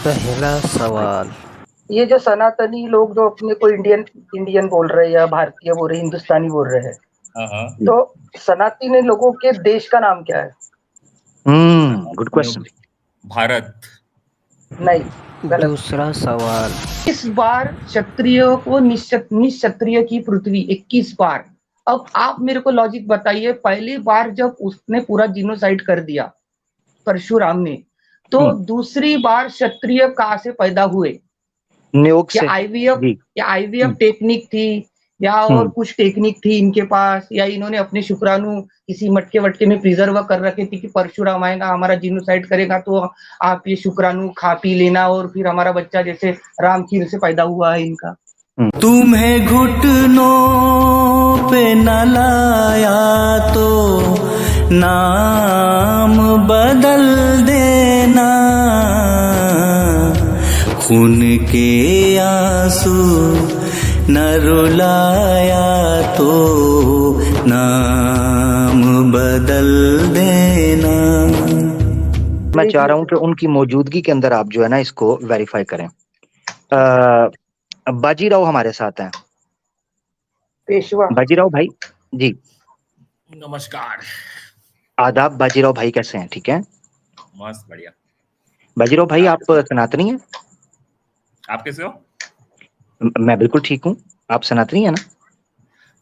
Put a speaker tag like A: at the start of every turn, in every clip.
A: पहला सवाल।
B: ये जो सनातनी लोग जो अपने को इंडियन इंडियन बोल रहे हैं या भारतीय बोल रहे हैं, हिंदुस्तानी बोल रहे हैं,
C: हाँ
B: तो सनातनी लोगों के देश का नाम क्या है?
A: Good question.
C: भारत।
B: नहीं, गलत।
A: दूसरा सवाल।
B: इस बार क्षत्रियो को निक्षत्रिय की पृथ्वी 21 बार। अब आप मेरे को लॉजिक बताइए, पहली बार जब उसने पूरा जीनोसाइड कर दिया परशुराम ने, तो दूसरी बार क्षत्रिय कहाँ से पैदा हुए?
A: नियोग
B: या
A: से।
B: आईवीएफ
A: जी।
B: या आईवीएफ टेक्निक थी, या और कुछ टेक्निक थी इनके पास, या इन्होंने अपने शुक्राणु किसी मटके वटके में प्रिजर्व कर रखे थे कि परशुराम आएगा हमारा जीनोसाइड करेगा तो आप ये शुक्राणु खा पी लेना और फिर हमारा बच्चा जैसे राम खीर से पैदा हुआ है इनका।
D: तुम्हें घुटनों पे न लाया तो नाम बदल देना, खून के आंसू न रुलाया तो नाम बदल देना।
A: मैं चाह रहा हूं कि उनकी मौजूदगी के अंदर आप जो है ना इसको वेरीफाई करें। बाजीराव हमारे साथ हैं।
B: पेशवा।
A: बाजीराव भाई जी,
C: नमस्कार।
A: आदाब। बाजीराव भाई कैसे हैं? ठीक है,
C: मस्त, बढ़िया।
A: बाजीराव भाई आप सनातनी हैं?
C: आप कैसे हो?
A: मैं बिल्कुल ठीक हूँ। आप सनातनी है ना?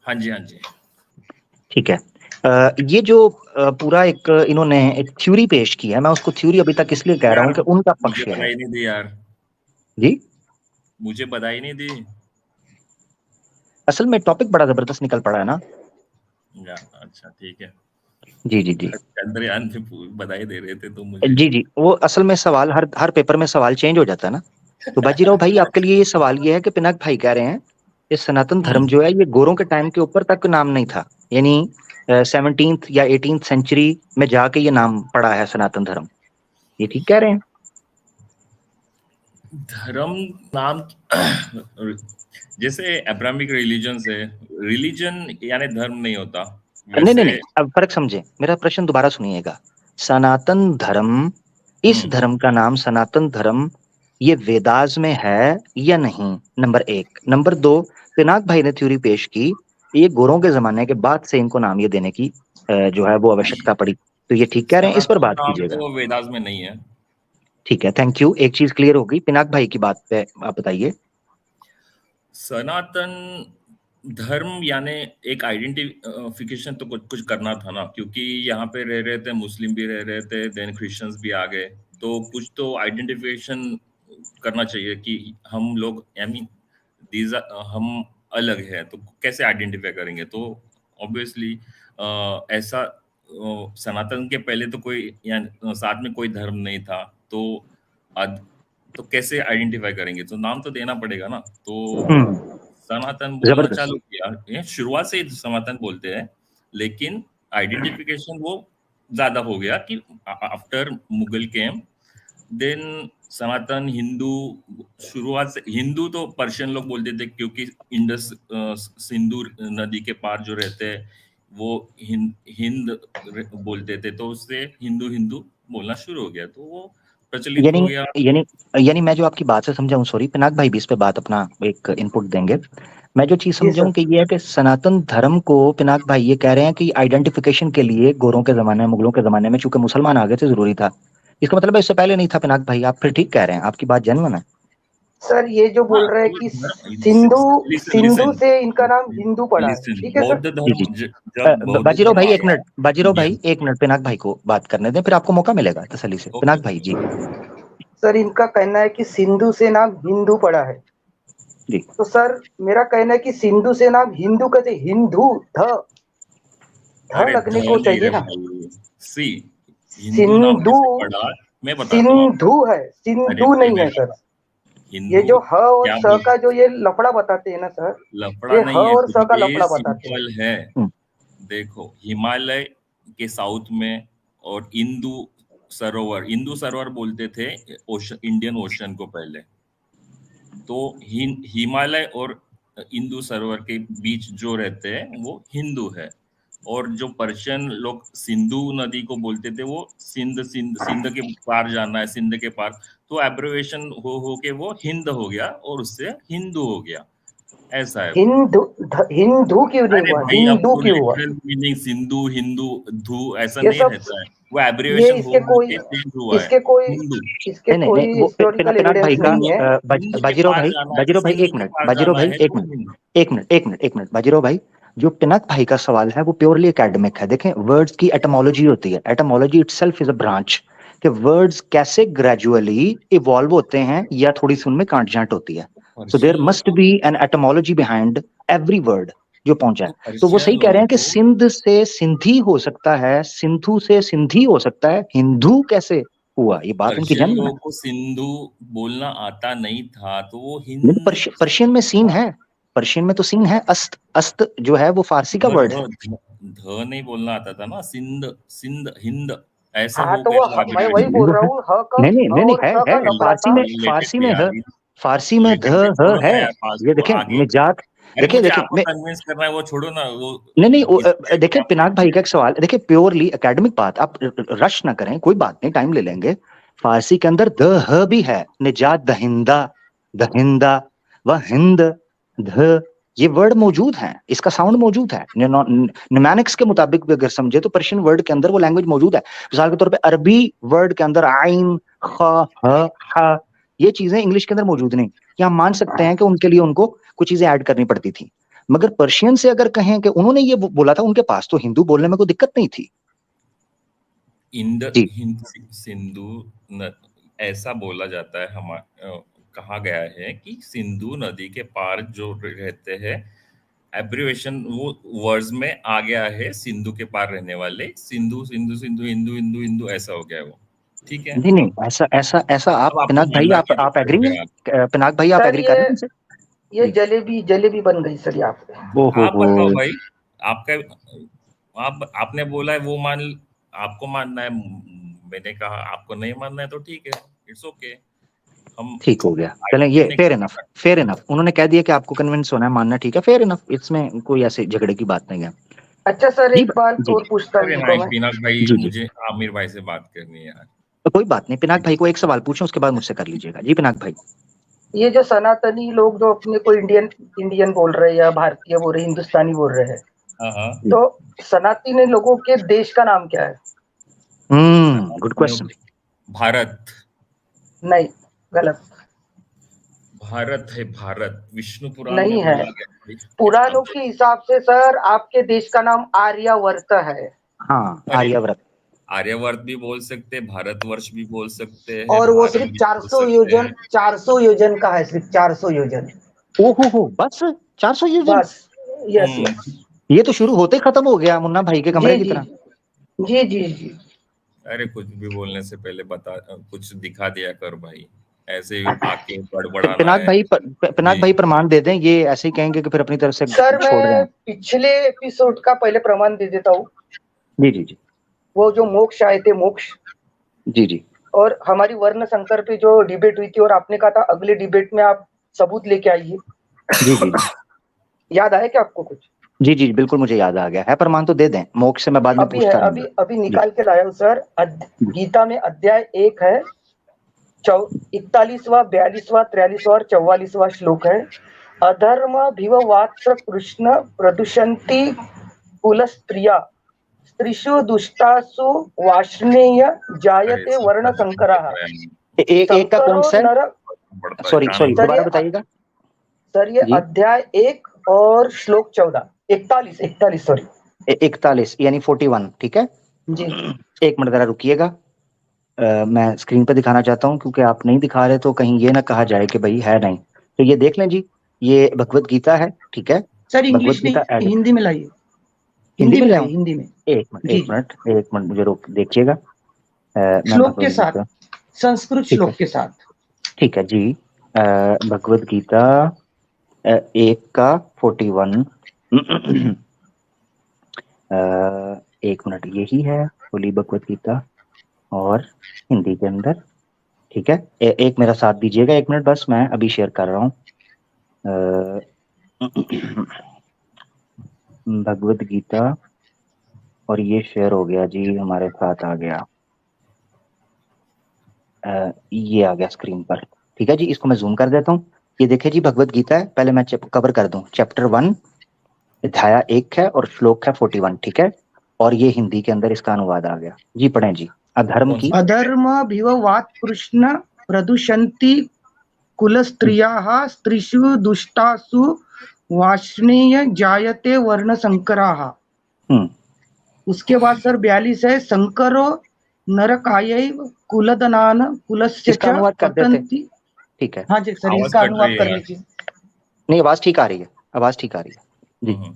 C: हाँ जी, हाँ जी।
A: ठीक है। ये जो पूरा एक इन्होंने एक थ्योरी पेश की है, मैं उसको थ्योरी अभी तक इसलिए कह रहा हूँ कि उनका पक्ष
C: मुझे
A: है।
C: बधाई नहीं दी यार।
A: जी,
C: मुझे बधाई नहीं दी।
A: असल में टॉपिक बड़ा जबरदस्त निकल पड़ा है ना।
C: अच्छा, ठीक है।
A: जी जी जी
C: चंद्रयान पे बधाई दे रहे थे तो मुझे।
A: जी जी, वो असल में सवाल हर पेपर में सवाल चेंज हो जाता है ना। तो बाजीराव भाई आपके लिए ये सवाल ये है कि पिनाक भाई कह रहे हैं ये सनातन धर्म जो है ये गोरों के टाइम के ऊपर तक नाम नहीं था, यानी 17th या 18th सेंचुरी में जाके ये नाम पड़ा है सनातन धर्म। ये ठीक कह रहे हैं?
C: धर्म नाम जैसे अब्राहमिक रिलीजन है, रिलीजन यानी धर्म नहीं होता।
A: नहीं नहीं नहीं, अब फर्क समझे। मेरा प्रश्न दोबारा सुनिएगा। सनातन धर्म, इस धर्म का नाम सनातन धर्म ये वेदास में है या नहीं? नंबर 1। नंबर 2, पिनाक भाई ने थ्योरी पेश की ये गोरों के जमाने के बाद से इनको नाम ये देने की जो है वो आवश्यकता पड़ी। तो ये ठीक कह रहे हैं? इस पर बात कीजिएगा।
C: तो वेदास में नहीं है।
A: ठीक है, थैंक यू। एक चीज क्लियर होगी। पिनाक भाई की बात पे आप बताइए।
C: सनातन धर्म यानी एक आइडेंटिफिकेशन तो कुछ करना था ना, क्योंकि यहाँ पे रह रहे थे, मुस्लिम भी रह रहे थे, देन क्रिश्चियंस भी आ गए, तो कुछ तो आइडेंटिफिकेशन करना चाहिए कि हम लोग यानी हम अलग है, तो कैसे आइडेंटिफाई करेंगे? तो ऑब्वियसली ऐसा सनातन के पहले तो कोई साथ में कोई धर्म नहीं था, तो कैसे आइडेंटिफाई करेंगे? तो नाम तो देना पड़ेगा ना। तो सनातन बोलना चालू किया, ये शुरुआत से ही सनातन बोलते हैं, लेकिन आइडेंटिफिकेशन वो ज्यादा हो गया कि आफ्टर मुगल केम, देन सनातन हिंदू। शुरुआत से हिंदू तो पर्शियन लोग बोलते थे, क्योंकि इंडस सिंधु नदी के पार जो रहते हैं वो हिंद बोलते थे, तो उससे हिंदू हिंदू बोलना शुरू हो गया, तो वो प्रचलित हो गया।
A: यानी मैं जो आपकी बात से समझा हूँ, सॉरी पिनाक भाई भी इस पे बात अपना एक इनपुट देंगे। मैं जो चीज समझा हूँ कि ये है कि सनातन धर्म को पिनाक भाई ये कह रहे हैं कि आइडेंटिफिकेशन के लिए गोरों के जमाने, मुगलों के जमाने में चूंकि मुसलमान आ गए थे जरूरी था। इसका मतलब है इससे पहले नहीं था। पिनाक भाई आप फिर ठीक कह रहे हैं, आपकी बात जेन्युइन है।
B: सर ये जो बोल रहे हैं कि सिंधु से इनका नाम हिंदू पड़ा है, ठीक है सर?
A: बाजीराव भाई 1 मिनट, बाजीराव भाई 1 मिनट, पिनाक भाई को बात करने दें, फिर आपको मौका मिलेगा तसल्ली से। पिनाक भाई जी।
B: सर इनका कहना है कि सिंधु से नाम हिंदू पड़ा है
A: जी।
B: तो सर मेरा कहना है कि सिंधु से नाम हिंदू कैसे? हिंदू ध लगने को चाहिए ना। सिंधु सिंधु है, सिंधु नहीं है सर। ये जो ह और स का जो ये लफड़ा बताते हैं ना सर,
C: लफड़ा नहीं है,
B: और स का लफड़ा बताते हैं।
C: है। देखो, हिमालय के साउथ में और इंदु सरोवर बोलते थे इंडियन ओशन को पहले। तो हिमालय और इंदु सरोवर के बीच जो रहते हैं वो हिंदू है। और जो पर्शियन लोग सिंधु नदी को बोलते थे वो सिंध के पार जाना है, सिंध के पार, तो एब्रिविएशन हो के वो हिंद हो गया और उससे हिंदू हो गया, ऐसा है।
B: हिंदू क्यों नहीं
C: अरे
B: हुआ,
C: भाई, अब
B: हिंदू
C: तो
B: क्यों हुआ?
C: लिटरल मीनिंग सिंधु, हिंदू, धू ऐसा
B: ये
C: नहीं
B: सब
C: रहता है, वो
B: ये
C: एब्रिविएशन
B: इसके
C: हो
B: कोई
C: के चेंज हुआ है।
B: इसके कोई
C: हिंदू,
B: इसके
A: नहीं
B: कोई
A: नहीं, वो
B: हिस्टोरिकल
A: पिनाक भाई
B: एविडेंस
A: का
B: नहीं है।
C: हिंद के
A: बाजीराव
C: पार
A: भाई,
C: जाना है तो
A: बाजीराव भाई
C: सिंध
A: एक
C: के
A: मिनट,
C: पार
A: बाजीराव
C: जाना
A: भाई
C: है
A: एक
C: तो
A: मिनट,
C: हिंद।
A: एक मिनट बाजीराव भाई, जो पिनाक भाई का सवाल है वो प्योरली एकेडमिक है। देखें, वर्ड्स की एटमोलॉजी होती है, etymology itself is a branch, कि वर्ड्स कैसे ग्रेजुअली इवॉल्व होते हैं या थोड़ी सी उनमें कांट छांट होती है। सो
C: पर्शियन
A: देयर मस्ट
C: लोगों
A: be an etymology behind every word जो पहुंचा है। तो वो
C: पर्शियन
A: सही कह रहे हैं कि
C: लोगों
A: सिंध से सिंधी हो सकता है, सिंधु से सिंधी हो सकता है, हिंदू कैसे हुआ, ये बात उनकी
C: पर्शियन
A: जेन्युइन है।
C: लोगों को सिंधु बोलना आता नहीं था, तो वो
A: नहीं,
C: हिंद
A: पर्शियन में सीन है, पर्शियन में तो सीन है, अस्त, अस्त जो है वो फारसी का
C: ध
A: वर्ड है।
C: ध नहीं बोलना आता था ना, सिंध सिंध हिंद ऐसा
B: हाँ
C: हो
B: तो
C: गया
B: वो
C: वो
B: मैं वही
C: एब्रिविएशन।
B: बोल रहा हूँ,
A: नहीं नहीं,
B: ह का
A: है
B: लफड़ा
A: फारसी
B: था।
A: में,
C: लेटेक
A: फारसी
C: पे
A: में
C: आ
A: ध,
C: गई,
A: फारसी में ध,
C: लेटेक पे
A: ह
C: छोड़ो ना
A: है।
C: यार, पास
A: ये
C: वो
A: देखें
C: आगे।
A: निजात,
C: अरे
A: देखिए
C: मुझे
A: देखिए
C: आपको
A: मैं,
C: कन्विंस करना है, वो छोड़ो ना वो।
A: नहीं
C: इस पे
A: देखिए
C: आप
A: पिनाक भाई का एक सवाल, देखिए प्योरली एकेडमिक बात, आप रश ना करें, कोई बात नहीं, टाइम ले लेंगे। फारसी के अंदर द ह भी है, निजात दहिंदा, दहिंदा व हिंद, ध, ये वर्ड मौजूद है, इसका साउंड मौजूद है। निमैनिक्स के मुताबिक भी अगर समझे तो पर्शियन वर्ड के अंदर वो लैंग्वेज मौजूद है। मिसाल के तौर पे अरबी वर्ड के अंदर आइन, ख, ह, ह, ये चीजें इंग्लिश के अंदर मौजूद नहीं। क्या हम मान सकते हैं कि उनके लिए उनको कुछ चीजें ऐड करनी पड़ती थी। मगर पर्शियन से अगर कहें कि उन्होंने ये बोला था, उनके पास तो हिंदू बोलने में कोई दिक्कत नहीं थी। जी
C: सिंधु ऐसा बोला जाता है, कहा गया है कि सिंधु नदी के पार जो रहते हैं, एब्रिवेशन वो वर्ड्स में आ गया है, सिंधु के पार रहने वाले, सिंधु सिंधु सिंधु हिंदू हिंदू हिंदू ऐसा हो गया है वो। ठीक है,
A: नहीं नहीं, ऐसा ऐसा ऐसा आप
C: अब आपको
A: पिनाक भाई,
C: मानना क्या
A: आप एग्री
C: है?
A: हैं, पिनाक भाई आप
B: सर
A: एग्री कर रहे हैं इनसे?
B: ये
A: जी।
B: जलेबी बन गई सर यहाँ पे।
C: आप बताओ भाई, आपका आपने बोला है वो आपको मानना है, मैंने कहा आपको नहीं मानना है, तो ठीक है, इट्स ओके, हम
A: ठीक हो गया, चलें,
C: आर्ग्यू
A: ये
C: नहीं
A: फेयर
C: कर
A: इनफ,
C: सकते।
A: फेयर इनफ, उन्होंने कह दिया कि आपको कन्विंस होना है, मानना ठीक है, फेयर इनफ, इसमें कोई ऐसे झगड़े की बात नहीं है।
B: अच्छा सर,
A: जी
B: एक बात
A: जी
B: और पूछता हूँ
C: अरे
B: इनको
C: हाँ,
B: मैं।
C: पिनाक भाई,
A: जी जी,
C: मुझे आमिर भाई से बात करनी है यार।
A: तो कोई बात नहीं, पिनाक भाई को एक सवाल पूछें, उसके बाद मुझसे कर लीजिएगा। जी पिनाक भाई।
B: ये जो सनातनी लोग जो अपने को इंडियन इंडियन बोल रहे हैं या भारतीय बोल रहे, हिंदुस्तानी बोल रहे हैं,
C: हाँ हाँ,
B: तो सनातनी लोगों के देश का नाम क्या है?
A: Good question.
C: भारत।
B: नहीं, गलत।
C: भारत है, भारत विष्णु पुराण में
B: नहीं है,
C: बोला गया भाई।
B: पुराणों के हिसाब से सर आपके देश का नाम आर्यावर्त है।
A: हाँ,
C: अरे
A: आर्यावर्त।
C: आर्यवर्त भी बोल सकते हैं, भारतवर्ष भी बोल सकते हैं,
B: और वो
C: भारत
B: सिर्फ
C: भी बोल
B: 400
C: सकते
B: योजन
C: हैं।
B: 400 योजन का है, सिर्फ 400 योजन।
A: हो बस 400 योजन?
B: बस, यस
C: हम्म,
B: यस।
A: ये तो शुरू होते ही खत्म हो गया, मुन्ना भाई के कमरे
B: जी
A: की
B: जी
A: तरह।
B: जी जी जी।
C: अरे कुछ भी बोलने से पहले बता, कुछ दिखा दिया कर भाई, ऐसे ही आके
A: तो
C: बड़बड़ाना
A: पिनाक
C: है।
A: भाई, पिनाक
C: जी,
A: भाई प्रमाण दे दें, ये ऐसे ही कहेंगे कि फिर अपनी तरफ से
B: सर
A: छोड़ रहे
B: मैं
A: हैं।
B: पिछले एपिसोड का पहले प्रमाण दे देता हूँ।
A: जी जी जी
B: वो जो मोक्ष आए थे, मोक्ष,
A: जी जी
B: और हमारी वर्ण संकर पे जो डिबेट हुई थी, और आपने कहा था अगले डिबेट में आप सबूत लेके आइए।
A: जी जी
B: याद आया क्या आपको कुछ?
A: जी जी, बिल्कुल मुझे याद आ गया है, प्रमाण तो दे दें, मोक्ष से मैं बाद में
B: अभी है,
A: पूछता
B: अभी
A: रहूंगा।
B: अभी
A: जी
B: निकाल के लाया हूँ सर। गीता में अध्याय 1 है, 41वां, 42वां, 43वां और 44वां श्लोक है। अधर्म भिववात्स कृष्ण प्रदुषंति कुल स्त्रिया, स्त्रीषु दुष्टासु वार्ष्णेय
C: अरे
B: जायते वर्ण
C: सब
B: संकरः।
A: एक का कौन
B: संकरो
A: सा है?
B: नर।
C: पड़ता है,
A: सॉरी
C: कान
A: सॉरी,
C: में।
A: दोबारा बताइएगा।
B: सर ये
A: जी,
B: अध्याय 1 और श्लोक 14, 41 सॉरी।
A: 41 यानी 41, ठीक है।
B: जी
A: एक मिनट जरा रुकिएगा, मैं स्क्रीन पे दिखाना चाहता हूँ, क्योंकि आप नहीं दिखा रहे तो कहीं ये ना कहा जाए कि भाई है नहीं। तो ये देख लें जी, ये भगवत गीता है, ठीक है।
B: सर,
A: भगवत
B: इंग्लिश नहीं,
A: गीता ऐड,
B: हिंदी में लाइए,
A: हिंदी
B: हिंदी
A: में
B: में
A: ले
B: लाइए,
A: आऊं?
B: हिंदी में।
A: एक मिनट
B: जी
A: एक
B: जी,
A: मिनट एक मिनट, मुझे रोक देखिएगा। मैं
B: श्लोक के
A: भगवत
B: साथ,
A: गीता,
B: संस्कृत
A: ठीक है
B: श्लोक के साथ।
A: ठीक है जी। भगवत गीता 1 का 41। एक मिनट, यही है बोली भगवत गीता, और हिंदी के अंदर, ठीक है। एक मेरा साथ दीजिएगा, एक मिनट बस, मैं अभी शेयर कर रहा हूँ। भगवत गीता और ये शेयर हो गया जी, हमारे साथ आ गया, ये आ गया स्क्रीन पर। ठीक है जी, इसको मैं जूम कर देता हूँ। ये देखिए जी, भगवत गीता है, पहले मैं कवर कर दूं। चैप्टर 1 अध्याय 1 है और श्लोक है 41। ठीक है, और ये हिंदी के अंदर इसका अनुवाद आ गया जी। पढ़ें जी। अधर्म की
B: अधर्म भिववात कृष्ण प्रदुषन्ति कुलस्त्रियाः स्त्रीषु दुष्टासु वाष्णेय जायते वर्ण संकराः। उसके बाद सर 42 है, संकरो नरकायैव कुलदनान कुलस्य
A: इसका अनुवाद कर देते।
B: पतन्ति।
A: ठीक है,
B: हाँ जी सर, इसका अनुवाद कर लीजिए।
A: नहीं, आवाज ठीक आ रही है, आवाज ठीक आ रही है जी।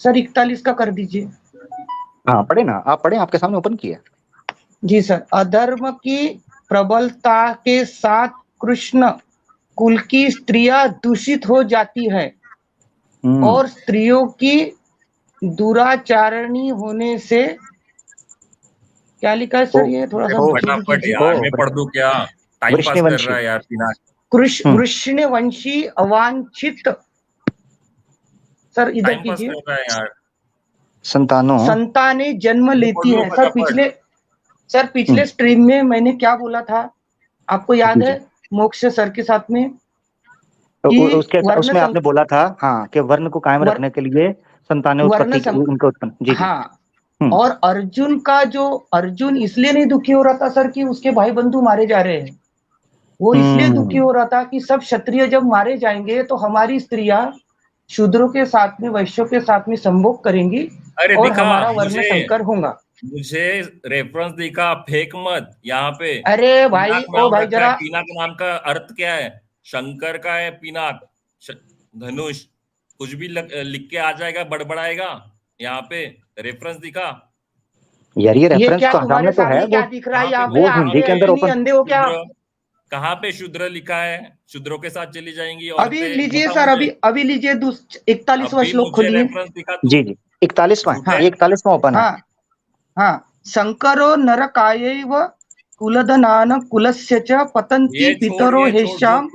B: सर 41 का कर दीजिए।
A: हाँ पढ़े ना, आप पढ़े, आपके सामने ओपन किया
B: जी सर। अधर्म की प्रबलता के साथ कृष्ण कुल की स्त्रियां दूषित हो जाती है और स्त्रियों की दुराचारणी होने से, क्या लिखा है सर ये थोड़ा सा
C: फटाफट यार, मैं पढ़ दूं क्या? टाइम पास कर रहा है यार पिनाक।
B: कृष्णवंशी अवांछित, सर इधर कीजिए, संतानें जन्म लेती है। सर पिछले स्ट्रीम में मैंने क्या बोला था आपको याद है, मोक्ष सर के साथ में?
A: उसमें आपने बोला था हाँ कि वर्ण को कायम रखने के लिए संतानें उनके उत्पन्न। जी
B: हाँ। और अर्जुन इसलिए नहीं दुखी हो रहा था सर कि उसके भाई बंधु मारे जा रहे हैं, वो इसलिए दुखी हो रहा था कि सब क्षत्रिय जब मारे जाएंगे तो हमारी स्त्रियां शूद्रों के साथ में, वैश्यों के साथ में संभोग करेंगी और हमारा वर्ण संकर होगा।
C: मुझे रेफरेंस दिखा, फेक मत यहाँ पे।
B: अरे भाई, ओ भाई जरा,
C: पिनाक नाम का अर्थ क्या है? शंकर का है पिनाक, धनुष, कुछ भी लिख के आ जाएगा, बड़बड़ाएगा। यहाँ पे रेफरेंस दिखा
A: यार, ये रेफरेंस
B: क्या
A: तो
B: तुम्हारे सामने क्या दिख रहा है यहाँ पे?
A: हिंदी के अंदर ओपन।
B: अंधे हो क्या?
C: कहाँ पे शूद्र लिखा है? शूद्रों के साथ चली जाएंगी।
B: अभी लीजिए सर, अभी लीजिए 41वां श्लोक खोलिए।
A: जी जी, 41वां, हाँ 41वां ओपन है।
B: हाँ, शंकरो नरकायैव कुलधनान कुलस्य च पतन्ति पितरो हेषाम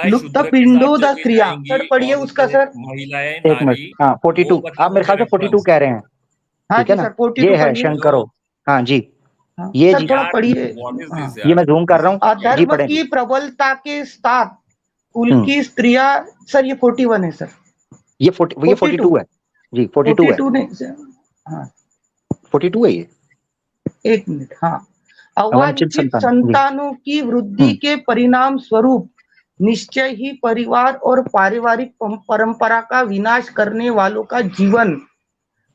B: लुप्त पिंडोद क्रिया। सर पढ़िए उसका सर।
C: महिलाएं,
A: एक मिनट, हाँ 42, आप मेरे ख्याल से 42 कह रहे हैं।
B: हाँ जी सर, 42
A: ये है शंकरो। हाँ जी, ये जी
B: थोड़ा पढ़िए,
A: ये मैं जूम कर रहा हूँ।
B: अधर्म की प्रबलता के साथ कुल की स्त्रियां, सर ये 41 है सर,
A: ये 42 है जी, 42 है।
B: हाँ
A: 42 है ये।
B: एक मिनट, हाँ। अवांछित संतानों की वृद्धि के परिणाम स्वरूप निश्चय ही परिवार और पारिवारिक परंपरा का विनाश करने वालों का जीवन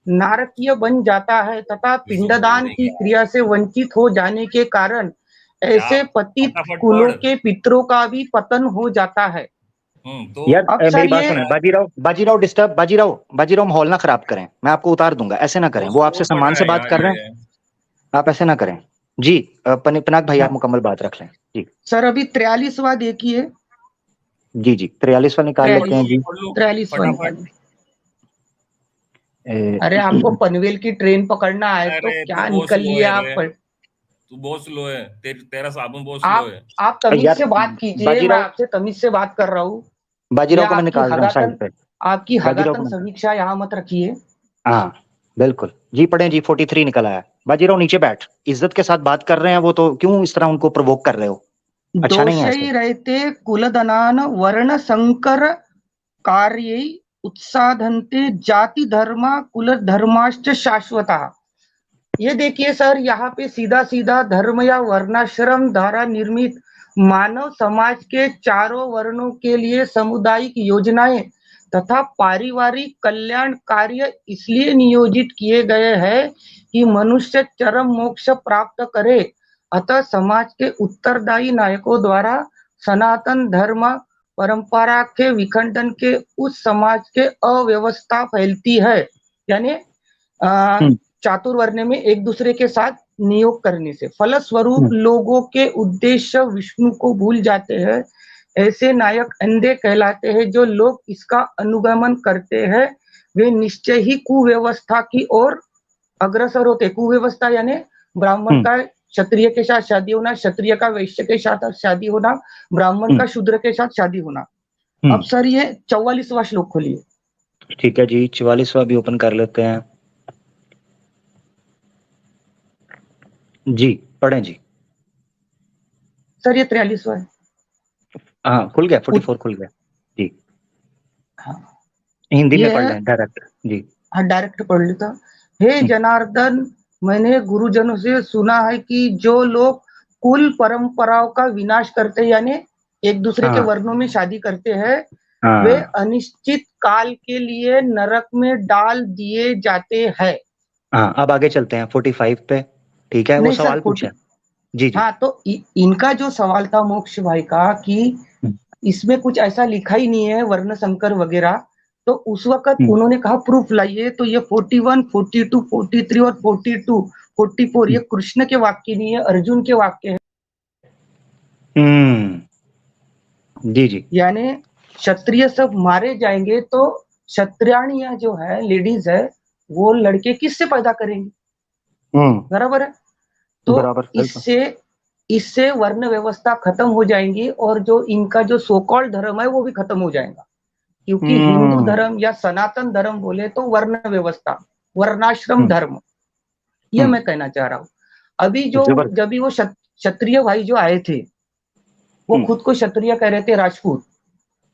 B: नारकीय बन जाता है तथा पिंडदान की क्रिया से वंचित हो जाने के कारण ऐसे पतित कुलों के पितरों का भी पतन हो जाता है।
A: तो यार मेरी बात सुनो, बाजीराव माहौल ना खराब करें, मैं आपको उतार दूंगा, ऐसे ना करें। वो आपसे सम्मान से बात कर रहे हैं, आप ऐसे ना करें जी। पिनाक भाई आप मुकम्मल बात रख लें जी।
B: सर अभी 43वां देखिए।
A: जी जी, 43वां निकाल लेते हैं जी।
B: 43वां निकालिए। अरे आपको पनवेल की ट्रेन पकड़ना है तो क्या निकल लिया आप?
C: तू बहुत स्लो है, तेरा साबुन बहुत स्लो है।
B: आप तमीज से बात कीजिए, मैं आपसे तमीज से बात कर रहा हूँ।
A: बाजीराव को मैं निकाल रहा हूँ साइड पे।
B: आपकी हगातन समीक्षा यहाँ मत रखिए।
A: हाँ बिल्कुल जी, पढ़े जी। 43 निकल आया। बाजीराव नीचे बैठ, इज्जत के साथ बात कर रहे हैं वो, तो क्यों इस तरह उनको प्रवोक कर रहे हो? अच्छा नहीं है।
B: रहते कुलधनान वर्ण संकर कार्य उत्साधनते जाति धर्म कुल धर्माश्च शाश्वता। ये देखिए सर, यहाँ पे सीधा सीधा धर्म या वर्णाश्रम द्वारा निर्मित मानव समाज के चारों वर्णों के लिए सामुदायिक योजनाएं तथा पारिवारिक कल्याण कार्य इसलिए नियोजित किए गए हैं कि मनुष्य चरम मोक्ष प्राप्त करे। अतः समाज के उत्तरदायी नायकों द्वारा सनातन धर्म परंपरा के विखंडन के उस समाज के अव्यवस्था फैलती है, यानी चातुर्वर्ण में एक दूसरे के साथ नियोग करने से फलस्वरूप लोगों के उद्देश्य विष्णु को भूल जाते हैं। ऐसे नायक अंधे कहलाते हैं। जो लोग इसका अनुगमन करते हैं वे निश्चय ही कुव्यवस्था की ओर अग्रसर होते। कुव्यवस्था यानी ब्राह्मण का क्षत्रिय के साथ शादी होना, क्षत्रिय का वैश्य के साथ शादी होना, ब्राह्मण का शूद्र के साथ शादी होना। अब सर ये 44वां श्लोक खोलिए।
A: ठीक है जी, 44वां भी ओपन कर लेते हैं। जी पढ़ें जी।
B: सर ये 43वां है।
A: हाँ खुल गया, 44 खुल गया जी।
B: हाँ
A: हिंदी में
B: ये
A: पढ़
B: है।
A: लें डायरेक्ट जी।
B: हाँ डायरेक्ट पढ़ लेता। हे जनार्दन, मैंने गुरुजनों से सुना है कि जो लोग कुल परंपराओं का विनाश करते हैं, यानी एक दूसरे के
A: हाँ
B: वर्णों में शादी करते हैं, वे
A: हाँ
B: अनिश्चित काल के लिए नरक में डाल दिए जाते हैं।
A: हाँ, अब आगे चलते हैं 45 पे। ठीक है, वो
B: नहीं सर
A: सवाल पूछा
B: 40।
A: है। जी जी।
B: हाँ तो इनका जो सवाल था मोक्ष भाई का कि
A: हम्म,
B: इसमें कुछ ऐसा लिखा ही नहीं है वर्ण संकर वगैरह, तो उस वक्त
A: हम्म,
B: उन्होंने कहा प्रूफ लाइए, तो ये 41, 42, 43 और 42, 44 ये कृष्ण के वाक्य नहीं है, अर्जुन के वाक्य है।
A: हम्म, जी जी।
B: यानी क्षत्रिय सब मारे जाएंगे तो क्षत्रियाणियां जो है लेडीज है वो लड़के किससे पैदा करेंगे? बराबर है। तो
A: बराबर बिल्कुल।
B: इससे इससे वर्ण व्यवस्था खत्म हो जाएंगी और जो इनका जो सो कॉल्ड धर्म है वो भी खत्म हो जाएगा, क्योंकि हिंदू
A: हम्म
B: धर्म या सनातन धर्म बोले तो वर्ण व्यवस्था, वर्णाश्रम
A: हम्म
B: धर्म, ये
A: हम्म,
B: मैं कहना चाह रहा हूँ। अभी जो
A: जबरदस्त।
B: जब भी वो क्षत्रिय भाई जो आए थे वो
A: हम्म
B: खुद को क्षत्रिय कह रहे थे, राजपूत।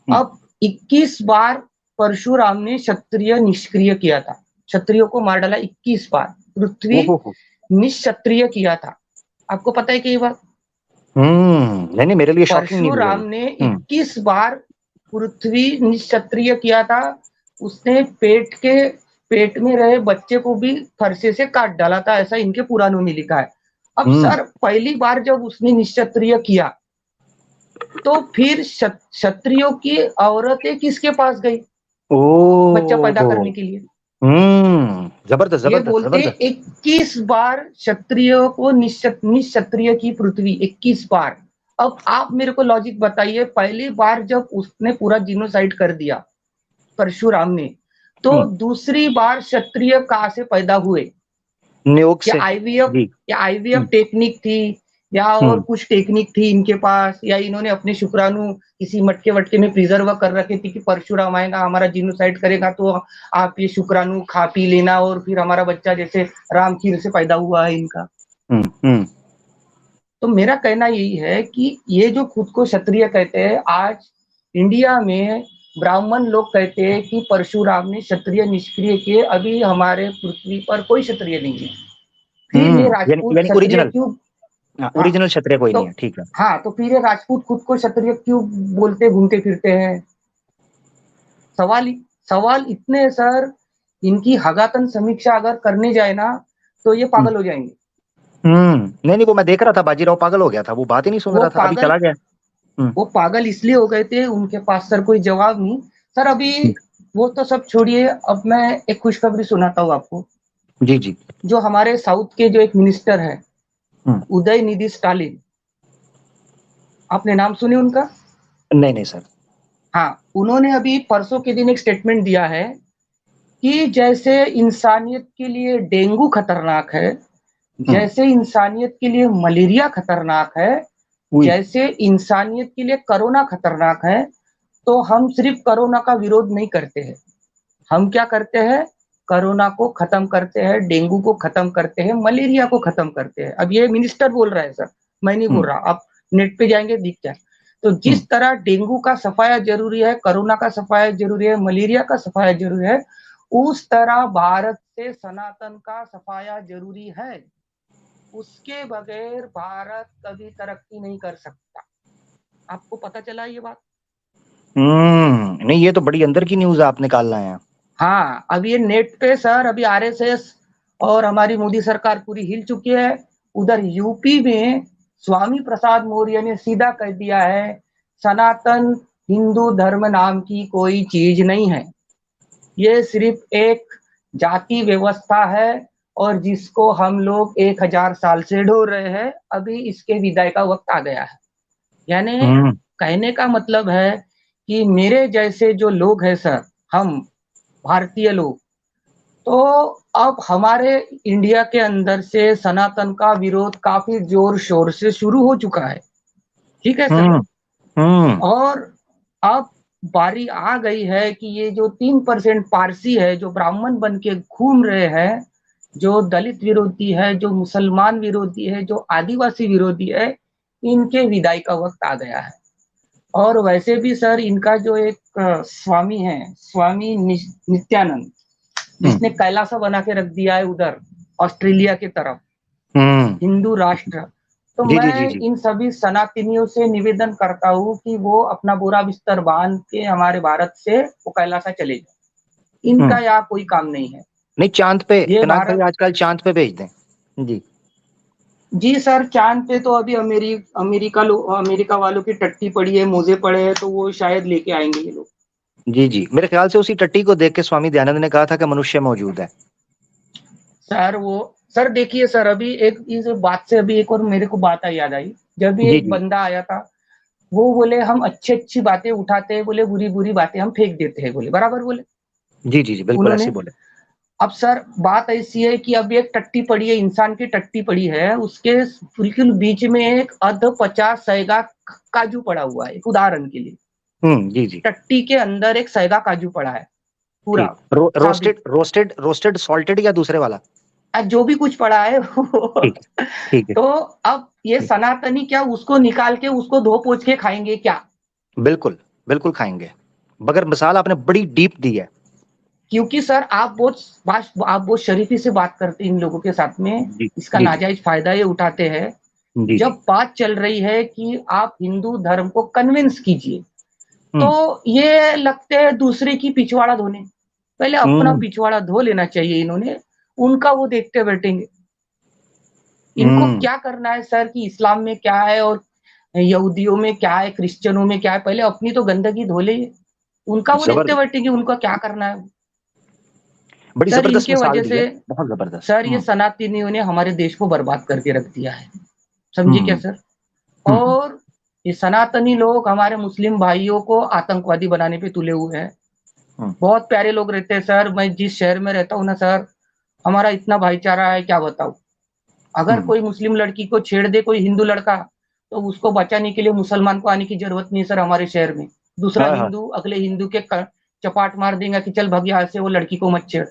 A: हम्म,
B: अब 21 बार परशुराम ने क्षत्रिय निष्क्रिय किया था, क्षत्रियो को मार डाला 21 बार, पृथ्वी
A: ओहो।
B: निष्क्षत्रिय किया था। आपको पता है कि ये बात?
A: नहीं नहीं, मेरे लिए शॉकिंग न्यूज़ है
B: परशुराम
A: ये।
B: ने
A: हम्म
B: 21 बार पृथ्वी निष्क्षत्रिय किया था। उसने पेट में रहे बच्चे को भी फरसे से काट डाला था, ऐसा इनके पुराणों में लिखा है। अब
A: हम्म,
B: सर पहली बार जब उसने निष्क्षत्रिय किया तो फिर क्षत्रियों की औरतें किसके पास गई बच्चा पैदा
A: ओ।
B: करने के लिए?
A: जबरदस्त
B: ये
A: जबरदस्त
B: बोलते
A: जबरदस्त।
B: 21 बार क्षत्रियो को निष्क्षत्रिय की पृथ्वी, 21 बार। अब आप मेरे को लॉजिक बताइए, पहली बार जब उसने पूरा जीनोसाइड कर दिया परशुराम ने, तो
A: हम्म,
B: दूसरी बार क्षत्रिय कहाँ से पैदा हुए?
A: नियोग
B: या
A: से।
B: आईवीएफ,
A: जी।
B: या आईवीएफ
A: हम्म
B: टेक्निक थी, या और
A: हम्म
B: कुछ टेक्निक थी इनके पास, या इन्होंने अपने शुक्राणु किसी मटके वटके में प्रिजर्व कर रखे थे कि परशुराम आएगा हमारा जीनोसाइड करेगा तो आप ये शुक्राणु खा पी लेना और फिर हमारा बच्चा जैसे राम खीर से पैदा हुआ है इनका।
A: हम्म।
B: तो मेरा कहना यही है कि ये जो खुद को क्षत्रिय कहते हैं, आज इंडिया में ब्राह्मण लोग कहते हैं कि परशुराम ने क्षत्रिय निष्क्रिय किए, अभी हमारे पृथ्वी पर कोई क्षत्रिय नहीं है। फिर ये
A: यानी
B: राजपूत
A: यानी
B: क्षत्रिय
A: ओरिजिनल।
B: क्यों?
A: हाँ,
B: हाँ
A: ओरिजिनल क्षत्रिय कोई
B: तो
A: नहीं है, ठीक है।
B: हाँ तो फिर ये राजपूत खुद को क्षत्रिय क्यों बोलते घूमते फिरते हैं? सवाल सवाल इतने हैं सर, इनकी हगातन समीक्षा अगर करने जाए ना तो ये
A: हम्म
B: पागल हो जाएंगे।
A: नहीं नहीं, वो मैं देख रहा था, बाजीराव पागल हो गया था, वो बात ही नहीं सुन
B: वो
A: रहा था, अभी
B: पागल
A: चला गया। हम्म
B: वो पागल इसलिए हो गए थे, उनके पास सर कोई जवाब नहीं। सर अभी
A: हम्म,
B: वो तो सब छोड़िए, अब मैं एक खुशखबरी सुनाता हूँ आपको।
A: जी जी।
B: जो हमारे साउथ के जो एक मिनिस्टर है
A: हम्म
B: उदय निधि स्टालिन, आपने नाम सुने उनका?
A: नहीं नहीं सर।
B: हाँ उन्होंने अभी परसों के दिन एक स्टेटमेंट दिया है कि जैसे इंसानियत के लिए डेंगू खतरनाक है,
A: हम्म
B: जैसे इंसानियत के लिए मलेरिया खतरनाक है,
A: हुई।
B: जैसे इंसानियत के लिए कोरोना खतरनाक है, तो हम सिर्फ कोरोना का विरोध नहीं करते हैं, हम क्या करते हैं? कोरोना को खत्म करते हैं, डेंगू को खत्म करते हैं, मलेरिया को खत्म करते हैं। अब ये मिनिस्टर बोल रहा है सर, मैं नहीं बोल
A: हम्म
B: रहा, आप नेट पे जाएंगे दिख जाए। तो
A: हम्म
B: जिस तरह डेंगू का सफाया जरूरी है, कोरोना का सफाया जरूरी है, मलेरिया का सफाया जरूरी है, उस तरह भारत से सनातन का सफाया जरूरी है। उसके बगैर भारत कभी तरक्की नहीं कर सकता। आपको पता चला ये बात?
A: नहीं, ये तो बड़ी अंदर की न्यूज आप निकाल रहे हैं।
B: हाँ अब ये नेट पे सर अभी आरएसएस और हमारी मोदी सरकार पूरी हिल चुकी है। उधर यूपी में स्वामी प्रसाद मौर्य ने सीधा कह दिया है, सनातन हिंदू धर्म नाम की कोई चीज नहीं है, ये सिर्फ एक जाति व्यवस्था है और जिसको हम लोग 1000 साल से ढो रहे हैं, अभी इसके विदाई का वक्त आ गया है। यानी
A: हम्म
B: कहने का मतलब है कि मेरे जैसे जो लोग हैं सर, हम भारतीय लोग, तो अब हमारे इंडिया के अंदर से सनातन का विरोध काफी जोर शोर से शुरू हो चुका है। ठीक है सर।
A: हम्म हम्म
B: और अब बारी आ गई है कि ये जो 3% पारसी है जो ब्राह्मण बन के घूम रहे हैं, जो दलित विरोधी है, जो मुसलमान विरोधी है, जो आदिवासी विरोधी है, इनके विदाई का वक्त आ गया है। और वैसे भी सर इनका जो एक स्वामी है, स्वामी नित्यानंद, जिसने कैलासा बना के रख दिया है उधर ऑस्ट्रेलिया की तरफ, हिंदू राष्ट्र। तो
A: जी, जी,
B: मैं
A: जी, जी।
B: इन सभी सनातनियों से निवेदन करता हूँ कि वो अपना बोरा बिस्तर बांध के हमारे भारत से वो कैलासा चले जाए। इनका यहाँ कोई काम नहीं है।
A: नहीं, चांद पे
B: ये
A: पिनाक भाई
B: भारत,
A: आजकल चांद पे भेज दें। जी
B: जी सर, चांद पे तो अभी अमेरिका वालों की टट्टी पड़ी है, मोजे पड़े हैं, तो वो शायद लेके आएंगे ये लोग।
A: जी जी, मेरे ख्याल से उसी टट्टी को देख के स्वामी दयानंद ने कहा था कि मनुष्य मौजूद है।
B: सर देखिए सर, अभी एक इस बात से अभी एक और मेरे को बात याद आई। जब भी
A: जी
B: एक
A: जी
B: बंदा आया था, वो बोले हम अच्छी बातें उठाते हैं, बोले बुरी बातें हम फेंक देते हैं, बोले बराबर बोले
A: जी जी जी, बिल्कुल ऐसे
B: उन्होंने।
A: ही बोले।
B: अब सर बात ऐसी है कि अब एक टट्टी पड़ी है, इंसान की टट्टी पड़ी है, उसके बिल्कुल बीच में एक अध 50 सैगा काजू पड़ा हुआ है। एक उदाहरण के लिए,
A: जी जी,
B: टट्टी के अंदर एक सैगा काजू पड़ा है पूरा
A: ठीक।
B: साबित।
A: रोस्टेड सॉल्टेड या दूसरे वाला?
B: जो भी कुछ पड़ा है
A: ठीक ठीक है।
B: तो अब ये
A: ठीक।
B: सनातनी क्या उसको निकाल के उसको धो पोछ के खाएंगे क्या?
A: बिल्कुल बिल्कुल खाएंगे। बगैर मिसाल आपने बड़ी डीप दी है।
B: क्योंकि सर आप बहुत शरीफी से बात करते हैं इन लोगों के साथ में,
A: जी
B: इसका
A: जी जी
B: नाजायज फायदा ये उठाते हैं।
A: जी जी।
B: जब बात चल रही है कि आप हिंदू धर्म को कन्विंस कीजिए,
A: हम्म
B: तो ये लगते हैं दूसरे की पिछवाड़ा धोने। पहले अपना
A: हम्म
B: पिछवाड़ा धो लेना चाहिए इन्होंने, उनका वो देखते बैठेंगे। इनको
A: हम्म,
B: क्या करना है सर कि इस्लाम में क्या है और यहूदियों में क्या है, क्रिश्चियनों में क्या है, पहले अपनी तो गंदगी धो ले। उनका वो देखते
A: जबरदस्त।
B: बैठेंगे, उनका क्या करना है।
A: बड़ी
B: सर
A: जबरदस्त
B: इनके
A: मिसाल
B: वजह
A: दी
B: से,
A: है, बहुत जबरदस्त।
B: सर ये सनातनियों ने हमारे देश को बर्बाद करके रख दिया है, समझे क्या
A: हम्म
B: सर?
A: हम्म
B: और ये सनातनी लोग हमारे मुस्लिम भाइयों को आतंकवादी बनाने पे तुले हुए हैं।
A: हम्म
B: बहुत प्यारे लोग रहते हैं सर, मैं जिस शहर में रहता हूँ ना सर, हमारा इतना भाईचारा है क्या बताऊं। अगर
A: हम्म।
B: कोई मुस्लिम लड़की को छेड़ दे कोई हिंदू लड़का, तो उसको बचाने के लिए मुसलमान को आने की जरूरत नहीं है सर हमारे शहर में। दूसरा
A: हाँ हाँ,
B: हिंदू अगले हिंदू के चपाट मार देगा कि चल भग यहाँ से, वो लड़की को मत छेड़,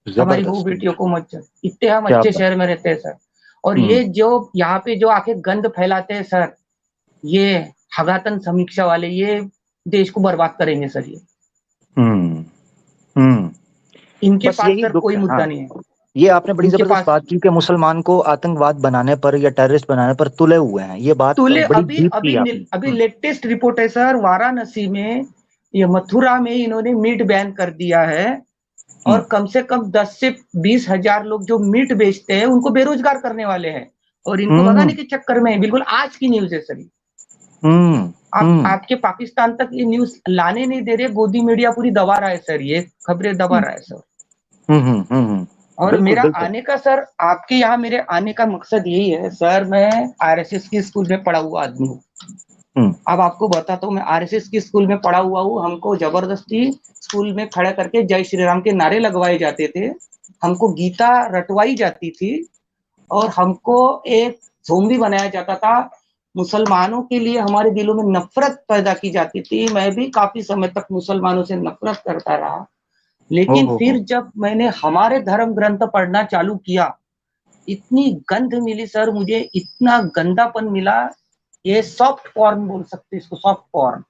B: हमारी बहू
A: जबरदस्त।
B: बेटियों को मत छेड़। इतने हम
A: क्या
B: अच्छे
A: बात।
B: शहर में रहते हैं सर। और
A: हम्म
B: ये जो यहाँ पे जो आके गंद फैलाते हैं सर, ये हगातन समीक्षा वाले, ये देश को बर्बाद करेंगे सर। ये
A: हम्म हम्म।
B: इनके
A: बस
B: पास
A: यही
B: सर
A: दुख
B: कोई
A: है। हाँ,
B: मुद्दा नहीं है।
A: ये आपने बड़ी
B: इनके
A: जबरदस्त
B: पास
A: बात की कि मुसलमान को आतंकवाद बनाने पर या टेररिस्ट बनाने पर तुले हुए हैं। ये बात
B: तुले
A: बड़ी
B: अभी
A: डीप की
B: अभी
A: आपने।
B: अभी लेटेस्ट रिपोर्ट है सर, वाराणसी में, ये मथुरा में इन्होंने मीट बैन कर दिया है।
A: हम्म
B: और कम से कम 10 से 20 हजार लोग जो मीट बेचते हैं उनको बेरोजगार करने वाले हैं, और इनको
A: हम्म
B: भगाने के चक्कर में, बिल्कुल आज की न्यूज है सर ये।
A: हम्म हम्म
B: आपके पाकिस्तान तक ये न्यूज लाने नहीं दे रहे, गोदी मीडिया पूरी दबा रहा है सर, ये खबरें दबा रहा है सर। और
A: बिल्कुल
B: मेरा
A: बिल्कुल।
B: आने का सर, आपके यहाँ मेरे आने का मकसद यही है सर, मैं आरएसएस की स्कूल में पढ़ा हुआ आदमी हूँ।
A: हम्म
B: अब आपको बताता हूँ, मैं आरएसएस की स्कूल में पढ़ा हुआ हूँ। हमको जबरदस्ती स्कूल में खड़ा करके जय श्री राम के नारे लगवाए जाते थे, हमको गीता रटवाई जाती थी, और हमको एक ज़ोंबी बनाया जाता था। मुसलमानों के लिए हमारे दिलों में नफरत पैदा की जाती थी। मैं भी काफी समय तक मुसलमानों से नफरत करता रहा,
A: हो
B: लेकिन
A: हो।
B: फिर जब मैंने हमारे धर्म ग्रंथ पढ़ना चालू किया, इतनी गंध मिली सर मुझे, इतना गंदापन मिला। ये सॉफ्ट पॉर्न बोल सकते हैं इसको, सॉफ्ट पॉर्न।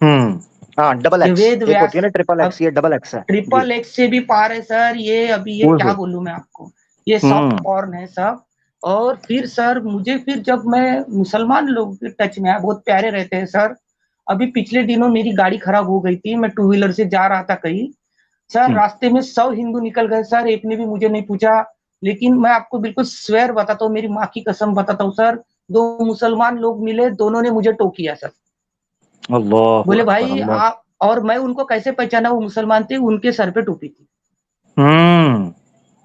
A: हम्म। हाँ, डबल
B: ये
A: एक्स
B: वेद
A: एक होती है
B: व्यास,
A: ना, ट्रिपल
B: अब
A: एक्स, ये डबल एक्स है जी।
B: ट्रिपल एक्स से भी पार है सर ये। अभी ये
A: ओए
B: क्या
A: होए।
B: बोलूं मैं आपको, ये सॉफ्ट
A: हम्म
B: पॉर्न है सब। और फिर सर मुझे, फिर जब मैं मुसलमान लोग के टच में आया, बहुत प्यारे रहते हैं सर। अभी पिछले दिनों मेरी गाड़ी खराब हो गई थी, मैं टू व्हीलर से जा रहा था कहीं सर,
A: हम्म
B: रास्ते में 100 हिंदू निकल गए सर, एक ने भी मुझे नहीं पूछा। लेकिन मैं आपको बिल्कुल स्वेर बताता हूँ, मेरी माँ की कसम बताता हूँ सर, दो मुसलमान लोग मिले, दोनों ने मुझे टोकिया सर।
A: अल्लाह
B: बोले
A: अकबर
B: भाई
A: अल्लाह।
B: आप, और मैं उनको कैसे पहचाना वो मुसलमान थे, उनके सर पे टोपी थी।
A: हम्म।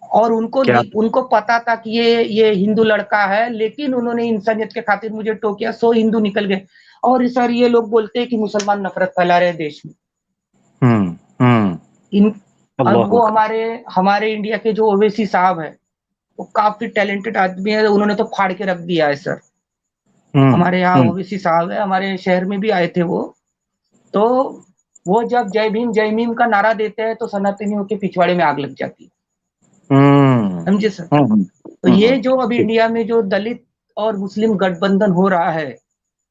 B: और उनको
A: क्या?
B: उनको पता था कि ये हिंदू लड़का है, लेकिन उन्होंने इंसानियत के खातिर मुझे टोकिया, 100 हिंदू निकल गए। और सर ये लोग बोलते हैं कि मुसलमान नफरत फैला रहे हैं देश में।
A: हम्म।
B: इन अब
A: अल्लाह
B: वो
A: अकबर।
B: हमारे हमारे इंडिया के जो ओवैसी साहब है, वो काफी टैलेंटेड आदमी है, उन्होंने तो फाड़ के रख दिया है सर। हमारे यहाँ
A: हम्म।
B: ओवैसी साहब है, हमारे शहर में भी आए थे वो। तो वो जब जय भीम का नारा देते हैं तो सनातनियों के पिछवाड़े में आग लग जाती है। समझे सर। तो ये जो अभी इंडिया में जो दलित और मुस्लिम गठबंधन हो रहा है,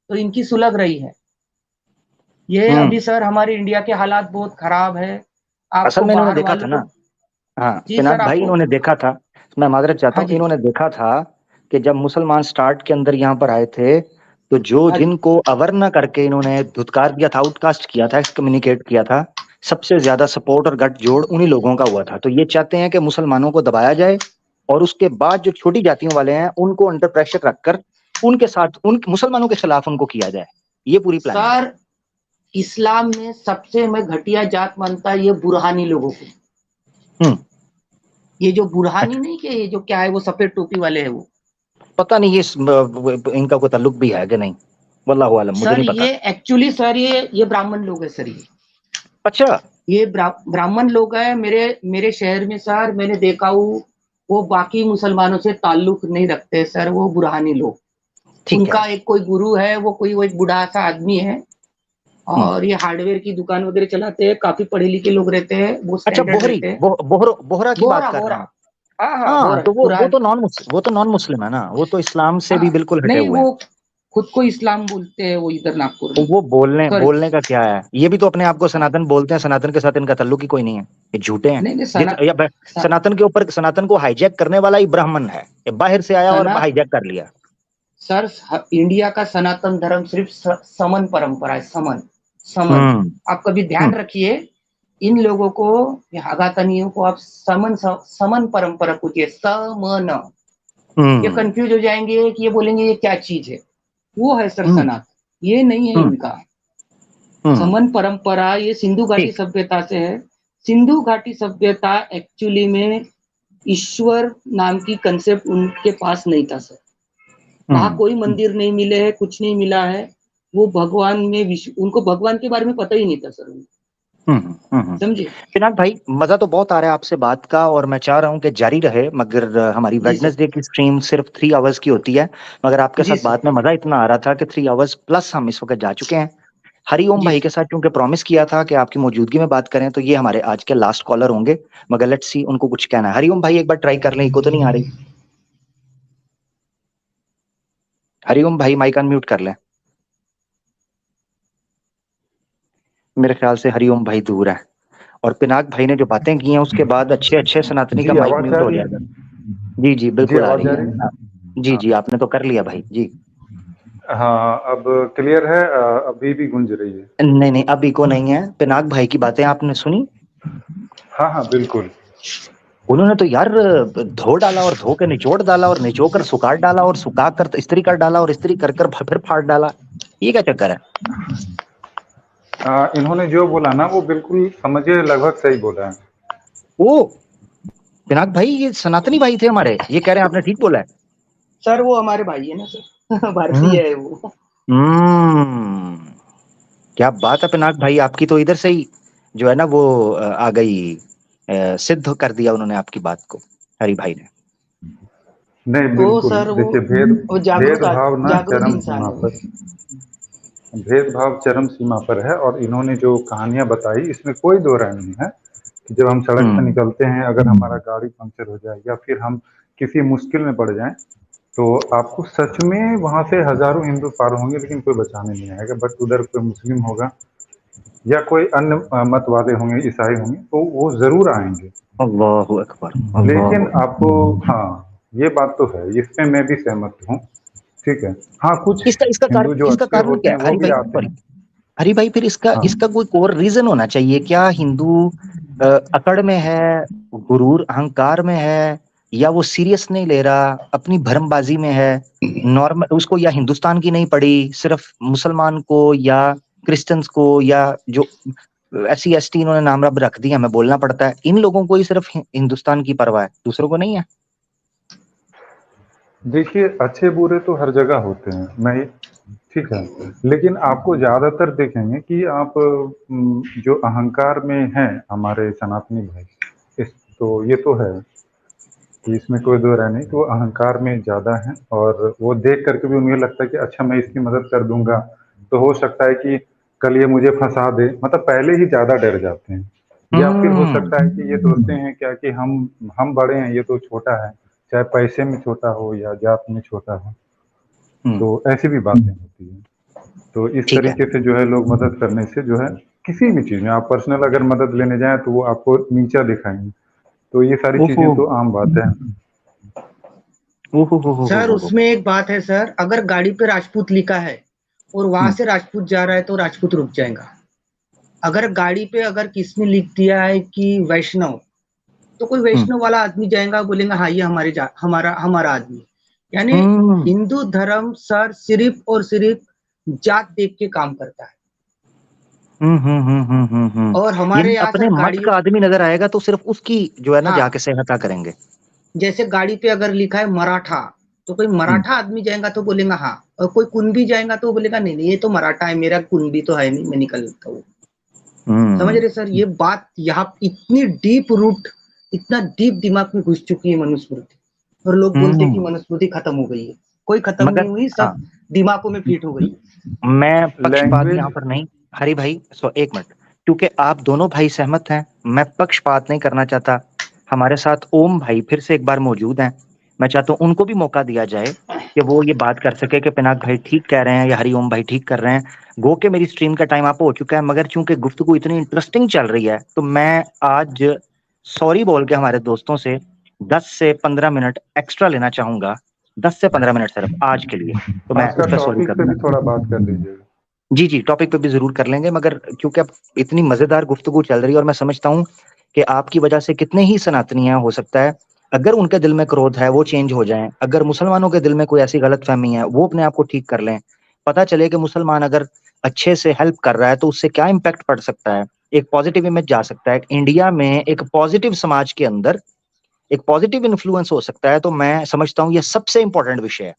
B: तो इनकी सुलग रही है ये अभी सर। हमारे इंडिया के हालात बहुत खराब है।
A: असल
B: आपको
A: में इन्होंने
B: बाहर
A: देखा था
B: वालों
A: ना,
B: को,
A: हाँ
B: जी
A: पिनाक
B: सर
A: भाई,
B: आपको,
A: इन्होंने देखा था, मैं माजरत चाहता
B: हाँ
A: हूँ,
B: जी,
A: इन्होंने देखा था कि जब मुसलमान स्टार्ट के अंदर यहाँ पर आए थे, तो जो
B: हाँ जी
A: जिनको अवर्ण करके इन्होंने धुतकार दिया था, आउटकास्ट किया था, एक्सकम्युनिकेट किया था, सबसे ज्यादा सपोर्ट और गठजोड़ उन्हीं लोगों का हुआ था। तो ये चाहते हैं कि मुसलमानों को दबाया जाए और उसके बाद जो छोटी जातियों वाले हैं उनको अंडर प्रेशर रखकर उनके साथ, उन मुसलमानों के खिलाफ उनको किया जाए। ये पूरी प्लानिंग है।
B: सर। इस्लाम में सबसे मैं घटिया जात मानता है ये बुरहानी लोगों को।
A: हम्म।
B: ये जो बुरहानी नहीं के, ये जो क्या है वो सफेद टोपी वाले है वो।
A: पता नहीं ये इनका कोई ताल्लुक भी है कि नहीं, वल्लाहु आलम, मुझे
B: सर
A: नहीं पता।
B: ये एक्चुअली सर ये ब्राह्मण लोग है सर।
A: अच्छा।
B: ये ब्राह्मण लोग है मेरे शहर में सर। मैंने देखा हूँ वो बाकी मुसलमानों से ताल्लुक नहीं रखते सर, वो बुरहानी लोग।
A: ठीक है।
B: उनका एक कोई गुरु है, वो एक बूढ़ा सा आदमी है और ये हार्डवेयर की दुकान वगैरह चलाते हैं। काफी पढ़े लिखे लोग रहते हैं, वो
A: अच्छा,
B: स्टैंडर्ड
A: बोहरी,
B: रहते हैं।
A: बोहरा की बात
B: बोहरा
A: कर रहे
B: बोहरा,
A: हैं।
B: हाँ हाँ
A: हाँ,
B: बोहरा
A: तो वो
B: पुरान।
A: तो वो तो नॉन मुस्लिम है ना, वो तो इस्लाम से भी
B: हाँ
A: बिल्कुल हटे
B: नहीं,
A: हुए हैं।
B: वो खुद को इस्लाम बोलते हैं वो इधर नागपुर
A: तो
B: में।
A: वो बोलने
B: सॉरी,
A: बोलने का क्या है, ये भी तो अपने आप को सनातन बोलते हैं, सनातन के साथ इनका ताल्लुक ही कोई नहीं है, ये झूठे हैं।
B: नहीं नहीं, सना स-
A: सनातन के ऊपर, सनातन को हाईजैक करने वाला ही ब्राह्मण है, ये बाहर से आया और
B: सना
A: हाईजैक कर लिया।
B: सर इंडिया का सनातन धर्म सिर्फ समन परंपरा है। समन समन,
A: हम्म।
B: आप कभी ध्यान
A: हम्म।
B: रखिए। इन लोगों को, ये आगातनियों को आप समन समन परंपरा पूछिए, समन। ये
A: हम्म।
B: कंफ्यूज हो जाएंगे कि ये बोलेंगे ये क्या चीज है। वो है सर
A: हम्म।
B: सनातन, ये नहीं है
A: हम्म।
B: इनका।
A: हम्म।
B: समन परंपरा ये सिंधु घाटी
A: ठीक।
B: सभ्यता से है। सिंधु घाटी सभ्यता एक्चुअली में ईश्वर नाम की कंसेप्ट उनके पास नहीं था सर। वहां
A: हम्म।
B: कोई मंदिर नहीं मिले है, कुछ नहीं मिला है। वो भगवान में उनको भगवान के बारे में पता ही नहीं था सर। समझे।
A: पिनाक भाई, मजा तो बहुत आ रहा है आपसे बात का, और मैं चाह रहा हूँ कि जारी रहे, मगर हमारी
B: जी सर,
A: वेडनेसडे की स्ट्रीम सिर्फ 3 आवर्स की होती है, मगर आपके
B: जी
A: साथ
B: सर,
A: बात में मजा इतना आ रहा था कि 3 आवर्स प्लस हम इस वक्त जा चुके हैं। हरिओम
B: जी
A: भाई के
B: सर।
A: साथ क्योंकि प्रॉमिस किया था कि आपकी मौजूदगी में बात करें, तो ये हमारे आज के लास्ट कॉलर होंगे, मगर लेट्स सी उनको कुछ कहना है। हरिओम भाई एक बार ट्राई कर लें, इको तो नहीं आ रही? हरिओम भाई माइक अनम्यूट कर लें। मेरे ख्याल से हरिओम भाई दूर है, और पिनाक भाई ने जो बातें की हैं उसके बाद अच्छे अच्छे सनातनी का
E: जी
A: माइक
E: आवाज
A: म्यूट
E: आ
A: हो
E: रही
A: जाएगा।
E: है।
A: जी जी,
E: जी
A: बिल्कुल आ
E: आवाज
A: रही
E: आ
A: है।
E: रही है।
A: जी
E: हाँ
A: जी, आपने तो कर लिया भाई जी।
E: हाँ, अब क्लियर है। अभी भी गूंज रही है।
A: नहीं नहीं, अब इको नहीं है। पिनाक भाई की बातें आपने सुनी?
E: हाँ हाँ बिल्कुल।
A: उन्होंने तो यार धो डाला और धो के निचोड़ डाला और निचोड़ कर सुखा डाला और सुखा कर इस्त्री कर डाला और इस्त्री कर कर फिर फाड़ डाला। ये क्या चक्कर है?
E: इन्होंने जो बोला ना वो बिल्कुल समझिए लगभग सही बोला है।
A: ओ, पिनाक भाई ये सनातनी भाई थे हमारे, ये कह रहे हैं आपने ठीक बोला है।
B: सर वो हमारे भाई है ना सर,
A: हम्म।
B: भारतीय है वो।
A: हम्म। क्या बात है पिनाक भाई, आपकी तो इधर से ही जो है ना वो आ गई, सिद्ध कर दिया उन्होंने आपकी बात को, हरि भाई ने।
E: नहीं
B: तो
E: बिल्कुल,
B: सर
E: देखिए भेद
B: वो
E: भेदभाव ना
B: जागरूक
E: चरम
B: इंसान
E: सीमा
B: है वो।
E: पर, भेदभाव चरम सीमा पर है। और इन्होंने जो कहानियां बताई इसमें कोई दो राय नहीं है कि जब हम सड़क पर
A: हम्म।
E: निकलते हैं, अगर हमारा गाड़ी पंक्चर हो जाए या फिर हम किसी मुश्किल में पड़ जाएं, तो आपको सच में वहां से हजारों हिंदू पार होंगे लेकिन कोई बचाने नहीं आएगा। बट उधर कोई मुस्लिम होगा या कोई अन्य मत वाले होंगे, ईसाई होंगे, तो वो जरूर आएंगे।
A: अल्लाहु अकबर,
E: लेकिन
A: अल्लाहु
E: आपको, हाँ ये बात तो है, इसमें मैं भी सहमत हूँ। ठीक है। हाँ, कुछ
A: इसका इसका कारण,
E: हिंदू जो
A: इसका
E: अच्छे
A: कारण
E: होते
A: क्या
E: हैं
A: है
E: वो
A: हरि
E: भी
A: भाई?
E: आते
A: सॉरी
E: हैं।
A: हरि भाई, फिर इसका
E: हाँ
A: इसका कोई और रीजन होना चाहिए क्या? हिंदू अकड़ में है, गुरूर अहंकार में है, या वो सीरियस नहीं ले रहा, अपनी भरमबाजी में है, नॉर्मल उसको, या हिंदुस्तान की नहीं पड़ी, सिर्फ मुसलमान को या क्रिश्चियंस को या जो SC ST इन्होंने नाम रब रख दिया, हमें बोलना पड़ता है, इन लोगों को ही सिर्फ हिंदुस्तान की परवाह है, दूसरों को नहीं है?
E: देखिए, अच्छे बुरे तो हर जगह होते हैं, मैं, ठीक है, लेकिन आपको ज्यादातर देखेंगे कि आप जो अहंकार में हैं हमारे सनातनी भाई, इस तो ये तो है कि इसमें कोई दो राय नहीं, तो वो अहंकार में ज्यादा है। और वो देख करके भी उन्हें लगता है कि अच्छा मैं इसकी मदद कर दूंगा तो हो सकता है कि कल ये मुझे फंसा दे, मतलब पहले ही ज्यादा डर जाते हैं। या फिर हो सकता है कि ये सोचते हैं क्या कि हम बड़े हैं, ये तो छोटा है, चाहे पैसे में छोटा हो या जात में छोटा हो, तो ऐसी भी बातें होती हैं। तो इस
A: ठीक है।
E: तरीके से जो है लोग मदद करने से जो है किसी भी चीज़ में आप पर्सनल अगर मदद लेने जाएँ तो वो आपको नीचा दिखाएँगे। तो ये सारी चीज़ें तो आम बात है।
B: सर उसमें एक बात है सर, अगर गाड़ी पे राजपूत लिखा है और वहां से राजपूत जा रहा है तो राजपूत रुक जाएगा। अगर गाड़ी पे अगर किसने लिख दिया है कि वैष्णव, तो कोई वैष्णव वाला आदमी जाएगा, बोलेगा हाँ ये हमारा आदमी। यानी हिंदू धर्म सर सिर्फ और सिर्फ जात देख के काम करता है। और हमारे यहाँ
A: अपने
B: सर
A: मत
B: गाड़ी,
A: का आदमी नजर आएगा तो सिर्फ उसकी जो है ना
B: हाँ,
A: जाके सहायता करेंगे।
B: जैसे गाड़ी पे अगर लिखा है मराठा, तो कोई मराठा आदमी जाएगा तो बोलेगा हाँ, और कोई कुनबी जाएगा तो बोलेगा नहीं नहीं ये तो मराठा है, मेरा कुनबी तो है नहीं, मैं निकल लेता हूँ। समझ रहे सर, ये बात यहाँ इतनी डीप रूट, इतना डीप दिमाग में घुस चुकी है मनुस्मृति, और लोग बोलते हैं कि मनुस्मृति खत्म हो गई है। कोई खत्म नहीं हुई, सब दिमागों में फिट हो गई।
A: मैं पक्षपात
E: लैंग्वेज
A: यहाँ पर नहीं, हरि भाई एक मिनट, क्योंकि आप दोनों भाई सहमत हैं, मैं पक्षपात नहीं करना चाहता। हमारे साथ ओम भाई फिर से एक बार मौजूद हैं, मैं चाहता हूँ उनको भी मौका दिया जाए कि वो ये बात कर सके कि पिनाक भाई ठीक कह रहे हैं या हरि ओम भाई ठीक कर रहे हैं। गो के मेरी स्ट्रीम का टाइम आप हो चुका है, मगर चूंकि गुफ्तगू इतनी इंटरेस्टिंग चल रही है तो मैं आज सॉरी बोल के हमारे दोस्तों से 10 से 15 मिनट एक्स्ट्रा लेना चाहूंगा, 10 से 15 मिनट सिर्फ आज के लिए, तो मैं
E: आज का
A: उस पर सॉरी
E: टॉपिक पे
A: करूंगा।
E: भी थोड़ा बात कर लीजिएगा।
A: जी जी, टॉपिक पे भी जरूर कर लेंगे, मगर क्योंकि अब इतनी मजेदार गुफ्तगू चल रही है और मैं समझता हूँ कि आपकी वजह से कितने ही सनातनी हैं, हो सकता है अगर उनके दिल में क्रोध है वो चेंज हो जाएं, अगर मुसलमानों के दिल में कोई ऐसी गलत फहमी है वो अपने आप को ठीक कर लें, पता चले कि मुसलमान अगर अच्छे से हेल्प कर रहा है तो उससे क्या इम्पैक्ट पड़ सकता है, एक पॉजिटिव इमेज जा सकता है इंडिया में, एक पॉजिटिव समाज के अंदर एक पॉजिटिव इन्फ्लुएंस हो सकता है। तो मैं समझता हूँ ये सबसे इंपॉर्टेंट विषय है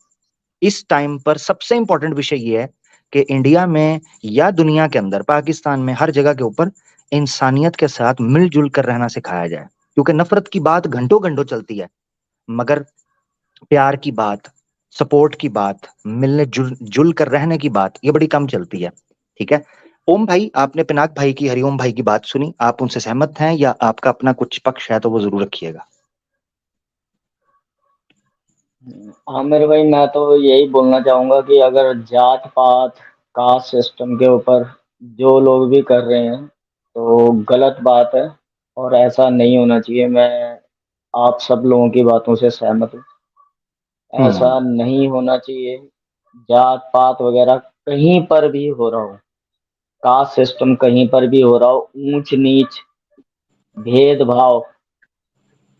A: इस टाइम पर, सबसे इंपॉर्टेंट विषय ये है कि इंडिया में या दुनिया के अंदर, पाकिस्तान में, हर जगह के ऊपर इंसानियत के साथ मिलजुल कर रहना सिखाया जाए, क्योंकि नफरत की बात घंटों घंटों चलती है मगर प्यार की बात, सपोर्ट की बात, मिलने जुल कर रहने की बात ये बड़ी कम चलती है। ठीक है ओम भाई, आपने पिनाक भाई की, हरिओम भाई की बात सुनी, आप उनसे सहमत हैं या आपका अपना कुछ पक्ष है तो वो जरूर रखिएगा।
F: हाँ मेरे भाई, मैं तो यही बोलना चाहूंगा कि अगर जात पात कास्ट सिस्टम के ऊपर जो लोग भी कर रहे हैं तो गलत बात है और ऐसा नहीं होना चाहिए। मैं आप सब लोगों की बातों से सहमत हूँ, ऐसा नहीं होना चाहिए। जात पात वगैरह कहीं पर भी हो रहा हो, कास्ट सिस्टम कहीं पर भी हो रहा हो, ऊंच नीच, भेदभाव,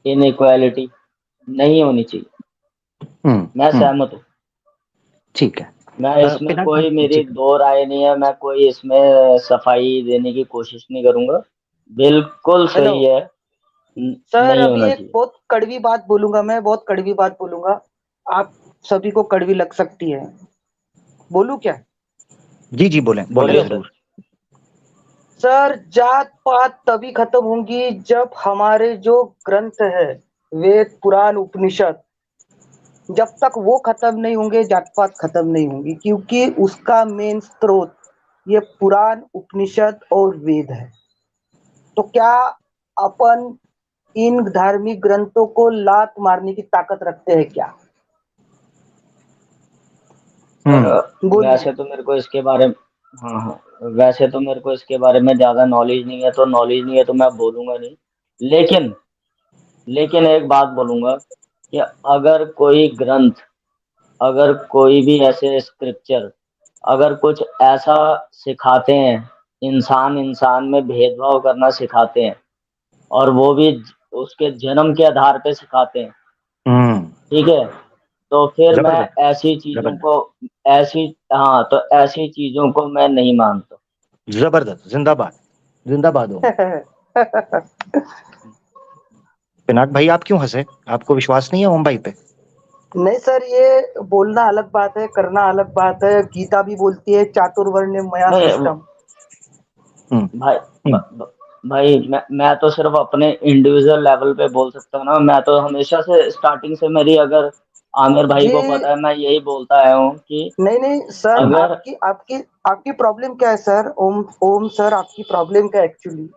F: इनइक्वालिटी नहीं होनी चाहिए। मैं सहमत हूँ।
A: ठीक है
F: मैं इसमें
A: पिनाक
F: कोई,
A: भाई
F: मेरी
A: जी।
F: दो राय नहीं है, मैं कोई इसमें सफाई देने की कोशिश नहीं करूंगा। बिल्कुल
B: हेलो
F: सही है,
B: सर,
F: नहीं
B: अभी
F: होना
B: एक
F: चाहिए।
B: बहुत कड़वी बात बोलूंगा, मैं बहुत कड़वी बात बोलूंगा, आप सभी को कड़वी लग सकती है, बोलूं क्या?
A: जी जी बोलें बोलें
F: बोलिए सर।
A: जरूर।
B: सर जात पात तभी खत्म होंगी जब हमारे जो ग्रंथ है, वेद पुराण उपनिषद, जब तक वो खत्म नहीं होंगे जात पात खत्म नहीं होंगी, क्योंकि उसका मेन स्रोत ये पुराण उपनिषद और वेद है। तो क्या अपन इन धार्मिक ग्रंथों को लात मारने की ताकत रखते हैं क्या? बोलिए।
F: वैसे तो मेरे को इसके बारे में, हाँ हाँ, वैसे तो मेरे को इसके बारे में ज्यादा नॉलेज नहीं है, तो नॉलेज नहीं है तो मैं बोलूंगा नहीं। लेकिन लेकिन एक बात बोलूंगा कि अगर कोई ग्रंथ, अगर कोई भी ऐसे स्क्रिप्चर अगर कुछ ऐसा सिखाते हैं, इंसान इंसान में भेदभाव करना सिखाते हैं, और वो भी उसके जन्म के आधार पे सिखाते हैं, ठीक है, तो फिर मैं
A: जबरदस्त
F: ऐसी चीजों
A: जबरदस्त
F: को, ऐसी, हाँ, तो ऐसी चीजों को मैं नहीं मानता।
A: जबरदस्त, जिंदाबाद जिंदाबाद हो। पिनाक भाई आप क्यों हंसे, आपको विश्वास नहीं है ओम भाई पे?
B: नहीं सर, ये बोलना अलग बात है, करना अलग बात है। गीता भी बोलती है चातुर्वर्ण्य मया
F: नहीं
B: सृष्टम।
F: भाई, भाई मैं तो सिर्फ अपने इंडिविजुअल लेवल पे बोल सकता हूँ ना। मैं तो हमेशा से, स्टार्टिंग से मेरी, अगर आमिर भाई
B: जी
F: को पता है, मैं यही बोलता आया हूँ कि
B: नहीं नहीं सर,
F: अगर,
B: आपकी आपकी आपकी प्रॉब्लम क्या है सर? ओम ओम सर, आपकी प्रॉब्लम क्या है एक्चुअली?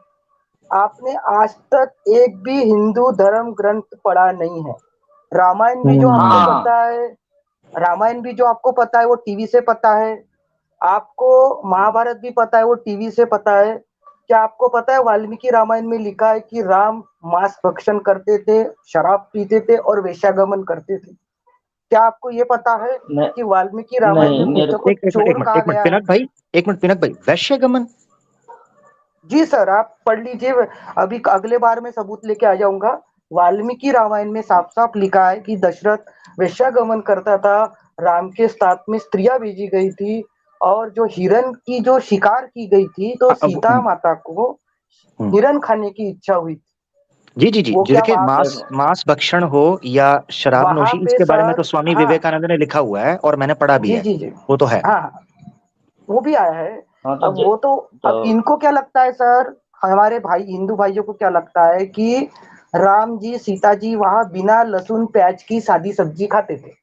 B: आपने आज तक एक भी हिंदू धर्म ग्रंथ पढ़ा नहीं है। रामायण भी जो आपको
F: हाँ
B: पता है, रामायण भी जो आपको पता है वो टीवी से पता है। आपको महाभारत भी पता है, वो टीवी से पता है। क्या आपको पता है वाल्मीकि रामायण में लिखा है कि राम मांस भक्षण करते थे, शराब पीते थे और वेश्यागमन करते थे? क्या आपको ये पता है
F: नहीं,
B: कि वाल्मीकि रामायण
F: नहीं
B: में
F: मेरे
B: बुद्ध
F: को
B: को चोर कहा
A: एक मिनट
B: गया है?
A: पिनाक भाई, एक मिनट पिनाक भाई, वैश्यगमन?
B: जी सर, आप पढ़ लीजिए। अभी अगले बार मैं सबूत लेके आ जाऊंगा। वाल्मीकि रामायण में साफ साफ लिखा है कि दशरथ वेश्यागमन करता था, राम के साथ में स्त्रियां भेजी गई थी, और जो हिरण की जो शिकार की गई थी तो
A: अब
B: सीता माता को हिरण खाने की इच्छा हुई थी।
A: जी जी जी,
B: वो
A: जो
B: क्या
A: देखिए
B: वहां पे,
A: मांस मांस भक्षण हो या शराब
B: वहां
A: नोशी,
B: पे
A: इसके बारे में तो
B: सर,
A: स्वामी
B: हाँ,
A: विवेकानंद ने लिखा हुआ है और मैंने पढ़ा भी
B: जी
A: है,
B: जी जी,
A: वो तो है।
B: हाँ हाँ, वो भी आया है।
F: हाँ
B: अब वो तो, अब
F: तो
B: इनको क्या लगता है सर, हमारे भाई हिंदू भाइयों को क्या लगता है कि राम जी सीता जी वहां बिना लहसुन प्याज की सादी सब्जी खाते थे,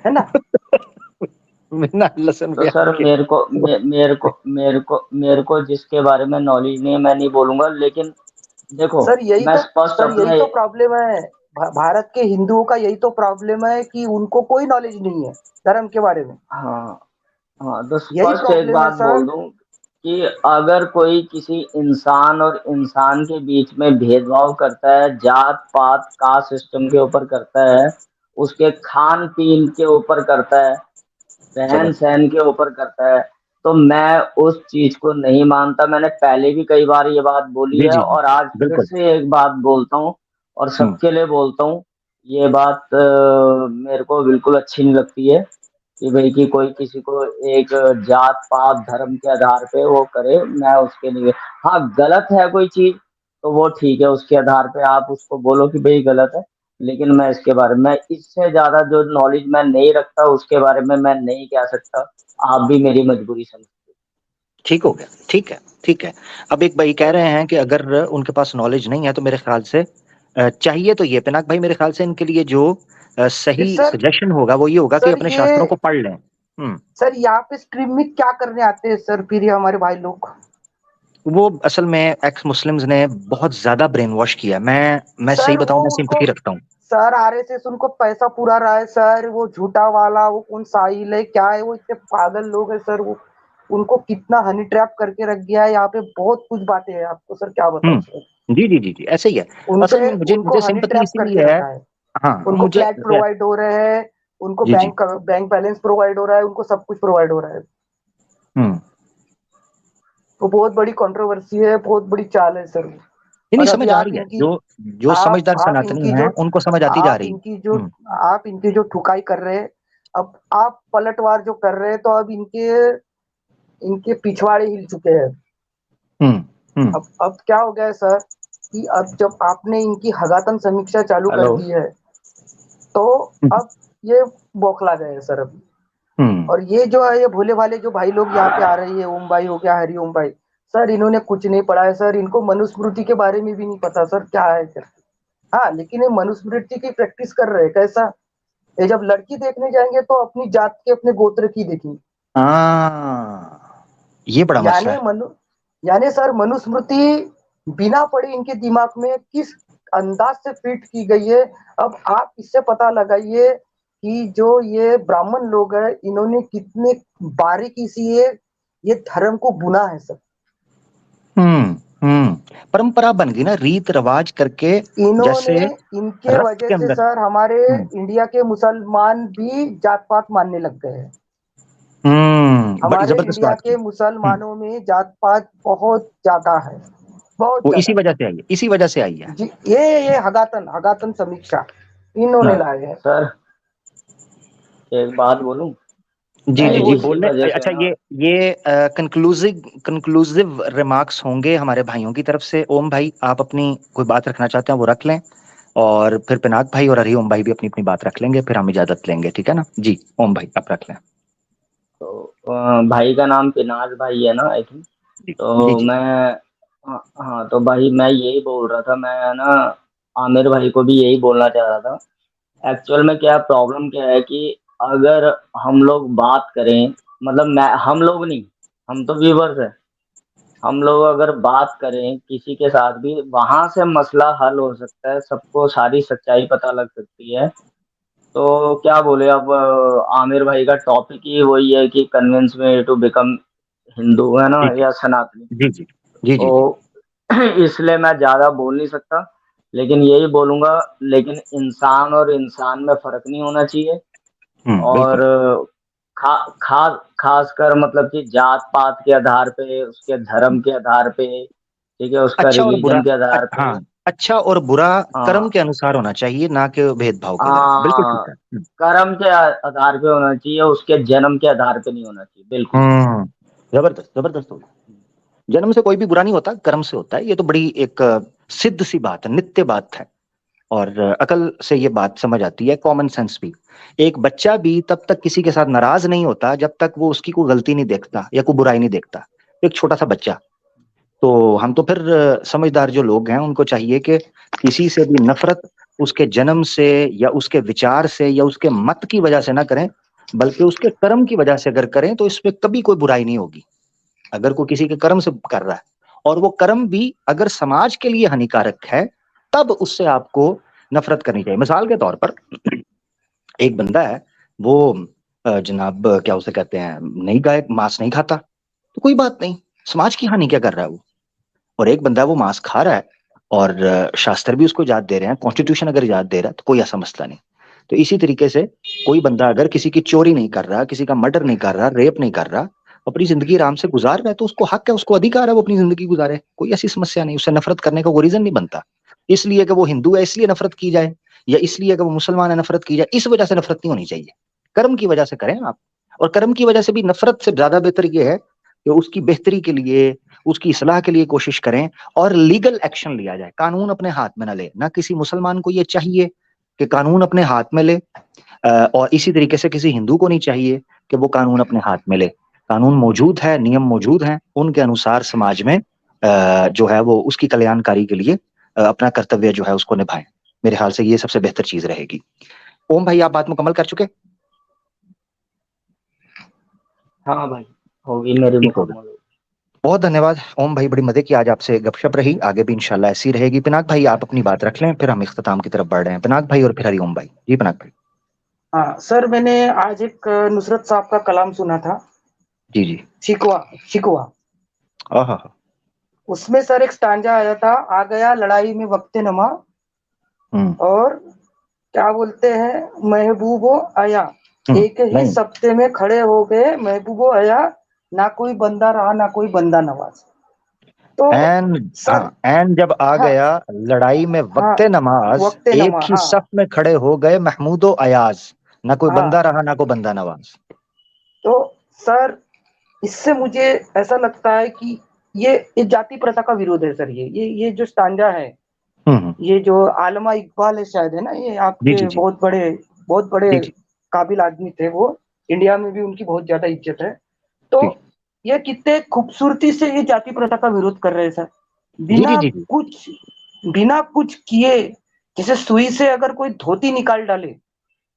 B: है ना?
A: बिना लहसुन
F: तो
A: प्याज
F: सर
A: के।
F: मेरे को जिसके बारे में नॉलेज नहीं है मैं नहीं बोलूंगा, लेकिन देखो
B: सर यही
F: मैं
B: तो,
F: स्पष्ट
B: सर
F: अपना
B: यही तो प्रॉब्लम है। भारत के हिंदुओं का यही तो प्रॉब्लम है कि उनको कोई नॉलेज नहीं है धर्म के बारे में।
F: हाँ हाँ, तो
B: यही
F: स्पष्ट एक
B: प्रॉब्लम है
F: बात बोल
B: सर।
F: दूं कि अगर कोई किसी इंसान और इंसान के बीच में भेदभाव करता है, जात पात कास्ट सिस्टम के ऊपर करता है, उसके खान पीन के ऊपर करता है,
A: चलो
F: रहन सहन के ऊपर करता है, तो मैं उस चीज को नहीं मानता। मैंने पहले भी कई बार ये बात बोली
A: जी
F: है
A: जी जी,
F: और आज फिर
A: बिल्कुल।
F: से एक बात बोलता हूँ और
A: हम्म
F: सबके लिए बोलता हूँ। ये बात मेरे को बिल्कुल अच्छी नहीं लगती है कि भाई कि कोई किसी को एक जात पात धर्म के आधार पे वो करे, मैं उसके लिए, हाँ गलत है कोई चीज तो वो ठीक है, उसके आधार पे आप उसको बोलो कि भाई गलत है, लेकिन मैं इसके बारे में, इससे ज्यादा जो नॉलेज मैं नहीं रखता उसके बारे में मैं नहीं कह सकता। आप भी मेरी मजबूरी समझिए।
A: ठीक हो गया, ठीक है ठीक है। अब एक भाई कह रहे हैं कि अगर उनके पास नॉलेज नहीं है तो मेरे ख्याल से चाहिए तो ये पिनाक भाई, मेरे ख्याल से इनके लिए जो सही
B: सर,
A: सजेशन होगा वो ये होगा कि
B: सर
A: अपने
B: ये,
A: शास्त्रों को पढ़ लें।
B: सर यहाँ पे स्ट्रीम में क्या करने आते हैं सर फिर ये हमारे भाई लोग?
A: वो असल में एक्स मुस्लिम्स ने बहुत ज्यादा ब्रेन वॉश किया। मैं सही
B: सर वो
A: बताऊं, मैं
B: उनको,
A: सिंपैथी रखता हूँ।
B: सर आरएसएस उनको पैसा पूरा रहा है सर। वो झूठा वाला, वो कौन साहिल है क्या है, वो इतने पागल लोग हैं सर। वो उनको कितना हनी ट्रैप करके रख दिया है। यहाँ पे बहुत कुछ बातें हैं, आपको सर क्या बताऊं सर।
A: जी जी जी जी, ऐसे ही है। असल
B: उनसे,
A: में मुझे
B: उनको
A: मुझे
B: हनी
A: सिंपैथी
B: ट्रैप करके
A: इसीलिए है।
B: रखा है।
A: हाँ
B: उनको
A: मुझे
B: फ्लैट प्रोवाइड हो रहे हैं, उनको
A: जी जी।
B: बैंक बैलेंस प्रोवाइड हो रहा है, उनको सब कुछ प्रोवाइड हो रहा है।
A: हम्म।
B: तो बहुत बड़ी कंट्रोवर्सी है, बहुत बड़ी चाल है सर।
A: नहीं नहीं,
B: और अभी
A: समझ आ
B: आप
A: रही है।
B: इनकी,
A: जो जो समझदार
B: आप
A: सनातनी
B: इनकी
A: हैं
B: जो,
A: उनको समझ आती जा
B: आप
A: रही
B: इनकी
A: है।
B: जो, आप इनकी जो ठुकाई कर रहे हैं, अब आप पलटवार जो कर रहे हैं, तो अब इनके, इनके पिछवाड़े हिल चुके हैं।
A: हम्म हम्म।
B: अब क्या हो गया है सर कि अब जब आपने इनकी हगातन समीक्षा चालू कर
F: हेलो।
B: दी है, तो अब ये बौखला गए हैं सर अभी।
A: हम्म।
B: और ये जो है, ये भोले भाले जो भाई लोग यहाँ पे आ रही है, ओम भाई हो गया, हरि ओम भाई, सर इन्होंने कुछ नहीं पढ़ा है सर। इनको मनुस्मृति के बारे में भी नहीं पता सर क्या है क्या। हाँ, लेकिन ये मनुस्मृति की प्रैक्टिस कर रहे हैं कैसा? ये जब लड़की देखने जाएंगे तो अपनी जात के, अपने गोत्र की देखेंगे।
A: ये बड़ा मसला
B: यानी
A: है।
B: मनु, यानी सर मनुस्मृति बिना पढ़े इनके दिमाग में किस अंदाज से फिट की गई है। अब आप इससे पता लगाइए कि जो ये ब्राह्मण लोग हैं, इन्होंने कितने बारीकी से ये धर्म को बुना है सर।
A: हम्म। परंपरा बन गई ना, रीत रिवाज करके।
B: इन्होंने,
A: जैसे
B: इनके
A: रक्त
B: वजह
A: के
B: से
A: अंदर।
B: सर हमारे
A: हम्म
B: इंडिया के मुसलमान भी जात पात मानने लग गए हैं।
A: बड़ी
B: हमारे
A: जबरदस्त
B: इंडिया
A: बात की।
B: के मुसलमानों में जात पात बहुत ज्यादा है, बहुत
A: वो इसी
B: ज्यादा।
A: वजह से आई है, इसी वजह से आई है।
B: जी, ये हगातन हगातन समीक्षा इन्होंने
A: हाँ
B: लाए हैं।
F: सर एक बात बोलूं,
A: जी
F: मैं
A: जी जी,
F: इसी
A: बोल
F: वजह
A: रहे।
F: से
A: अच्छा,
F: ना,
A: ये कंक्लूसिव रिमार्क्स होंगे हमारे भाइयों की तरफ से। ओम भाई, आप अपनी कोई बात रखना चाहते हैं वो रख लें, और फिर पिनाक भाई और हरि ओम भाई भी अपनी अपनी बात रख लेंगे, फिर हम इजाजत लेंगे, ठीक है ना जी? ओम भाई आप रख लें।
F: तो भाई का नाम पिनाज भाई है ना आई थिंक।
A: जी जी
F: तो
A: जी।
F: मैं, हाँ हाँ, तो भाई मैं यही बोल रहा था, मैं ना आमिर भाई को भी यही बोलना चाह रहा था। एक्चुअल में क्या प्रॉब्लम क्या है कि अगर हम लोग बात करें, मतलब मैं, हम लोग नहीं, हम तो व्यूवर्स है, हम लोग अगर बात करें किसी के साथ भी, वहां से मसला हल हो सकता है, सबको सारी सच्चाई पता लग सकती है। तो क्या बोले अब, आमिर भाई का टॉपिक ही वही है कि convince me to become Hindu, है ना,
A: जी
F: या सनातनी।
A: जी जी जी जी जी।
F: तो इसलिए मैं ज्यादा बोल नहीं सकता, लेकिन यही बोलूंगा, लेकिन इंसान और इंसान में फर्क नहीं होना चाहिए। और
A: बिल्कुल।
F: खासकर मतलब कि जात पात के आधार पे, उसके धर्म के आधार पे, ठीक है, उसका
A: अच्छा और बुरा,
F: रिलीजन के आधार पे।
A: हाँ, अच्छा और बुरा कर्म
F: हाँ
A: के अनुसार होना चाहिए, ना कि भेदभाव के द्वारा। बिल्कुल ठीक
F: हाँ,
A: है।
F: कर्म के आधार पे होना चाहिए, उसके जन्म के आधार पे नहीं होना चाहिए, बिल्कुल।
A: हम्म, जबरदस्त जबरदस्त होगा। जन्म से कोई भी बुरा नहीं होता, कर्म से होता है। ये तो बड़ी एक सिद्ध सी बात है, नित्य बात है। और अकल से ये बात समझ आती है, कॉमन सेंस भी। एक बच्चा भी तब तक किसी के साथ नाराज नहीं होता जब तक वो उसकी कोई गलती नहीं देखता या कोई बुराई नहीं देखता। एक छोटा सा बच्चा। तो हम तो फिर समझदार जो लोग हैं उनको चाहिए कि किसी से भी नफरत उसके जन्म से या उसके विचार से या उसके मत की वजह से ना करें, बल्कि उसके कर्म की वजह से अगर करें तो इसमें कभी कोई बुराई नहीं होगी। अगर कोई किसी के कर्म से कर रहा है और वो कर्म भी अगर समाज के लिए हानिकारक है, तब उससे आपको नफरत करनी चाहिए। मिसाल के तौर पर एक बंदा है, वो जनाब क्या उसे कहते हैं, नहीं गाय मांस नहीं खाता, तो कोई बात नहीं, समाज की हानि क्या कर रहा है वो। और एक बंदा है वो मांस खा रहा है और शास्त्र भी उसको इजाजत दे रहे हैं, कॉन्स्टिट्यूशन अगर इजाजत दे रहा है तो कोई ऐसा मसला नहीं। तो इसी तरीके से कोई बंदा अगर किसी की चोरी नहीं कर रहा, किसी का मर्डर नहीं कर रहा, रेप नहीं कर रहा, अपनी जिंदगी आराम से गुजार रहा है, तो उसको हक है, उसको अधिकार है वो अपनी जिंदगी गुजारे, कोई ऐसी समस्या नहीं। उससे नफरत करने का कोई रीजन नहीं बनता। इसलिए कि वो हिंदू है इसलिए नफरत की जाए, या इसलिए कि वो मुसलमान है नफरत की जाए, इस वजह से नफरत नहीं होनी चाहिए। कर्म की वजह से करें आप। और कर्म की वजह से भी नफरत से ज्यादा बेहतर यह है कि उसकी बेहतरी के लिए, उसकी इस्लाह के लिए कोशिश करें और लीगल एक्शन लिया जाए। कानून अपने हाथ में ना ले, ना किसी मुसलमान को ये चाहिए कि कानून अपने हाथ में ले, और इसी तरीके से किसी हिंदू को नहीं चाहिए कि वो कानून अपने हाथ में ले। कानून मौजूद है, नियम मौजूद हैं, उनके अनुसार समाज में जो है वो उसकी कल्याणकारी के लिए अपना कर्तव्य जो है उसको निभाएं। मेरे ख्याल से ये सबसे बेहतर चीज रहेगी। ओम भाई, आप बात मुकम्मल कर चुके?
F: हाँ भाई, होगी मेरी
A: ठीक होगा।
F: मुकम्मल।
A: बहुत धन्यवाद ओम भाई, बड़ी मजे की आज आपसे गपशप रही, आगे भी इंशाल्लाह ऐसी रहेगी। पिनाक भाई, आप अपनी बात रख लें, फिर हम इख्तिताम की तरफ बढ़ रहे हैं। पिनाक भाई और फिर हरिओम भाई। जी पिनाक भाई।
B: हाँ सर, मैंने आज एक नुसरत साहब का कलाम सुना था,
A: जी जी।
B: शिकवा शिकवा।
A: आहा।
B: उसमें सर एक स्टांजा आया था, आ गया लड़ाई में वक्ते नमा, और क्या बोलते हैं, महबूबो आया, एक ही
A: नहीं,
B: सप्ते में खड़े हो गए महबूबो आया, ना कोई बंदा रहा ना कोई बंदा नवाज। तो
A: एन,
B: सर,
A: हाँ, एन जब आ
B: हाँ
A: गया लड़ाई में
B: हाँ,
A: वक्ते नमाज,
B: वक्ते
A: एक
B: नमा,
A: ही
B: हाँ
A: सफ में खड़े हो गए महमूदो अयाज, ना कोई बंदा
B: हाँ।
A: रहा ना कोई बंदा नवाज।
B: तो सर, इससे मुझे ऐसा लगता है कि ये जाति प्रथा का विरोध है सर। ये जो स्टांजा है,
A: हम्म।
B: ये जो आलमा इकबाल है शायद, है ना, ये
A: जी जी
B: आपके
A: जी
B: बहुत बड़े
A: जी जी
B: काबिल आदमी थे वो। इंडिया में भी उनकी बहुत ज्यादा इज्जत है। तो
A: जी
B: ये कितने खूबसूरती से ये जाति प्रथा का विरोध कर रहे हैं सर,
A: जी जी
B: बिना
A: जी जी।
B: कुछ बिना कुछ किए। जैसे सुई से अगर कोई धोती निकाल डाले, उस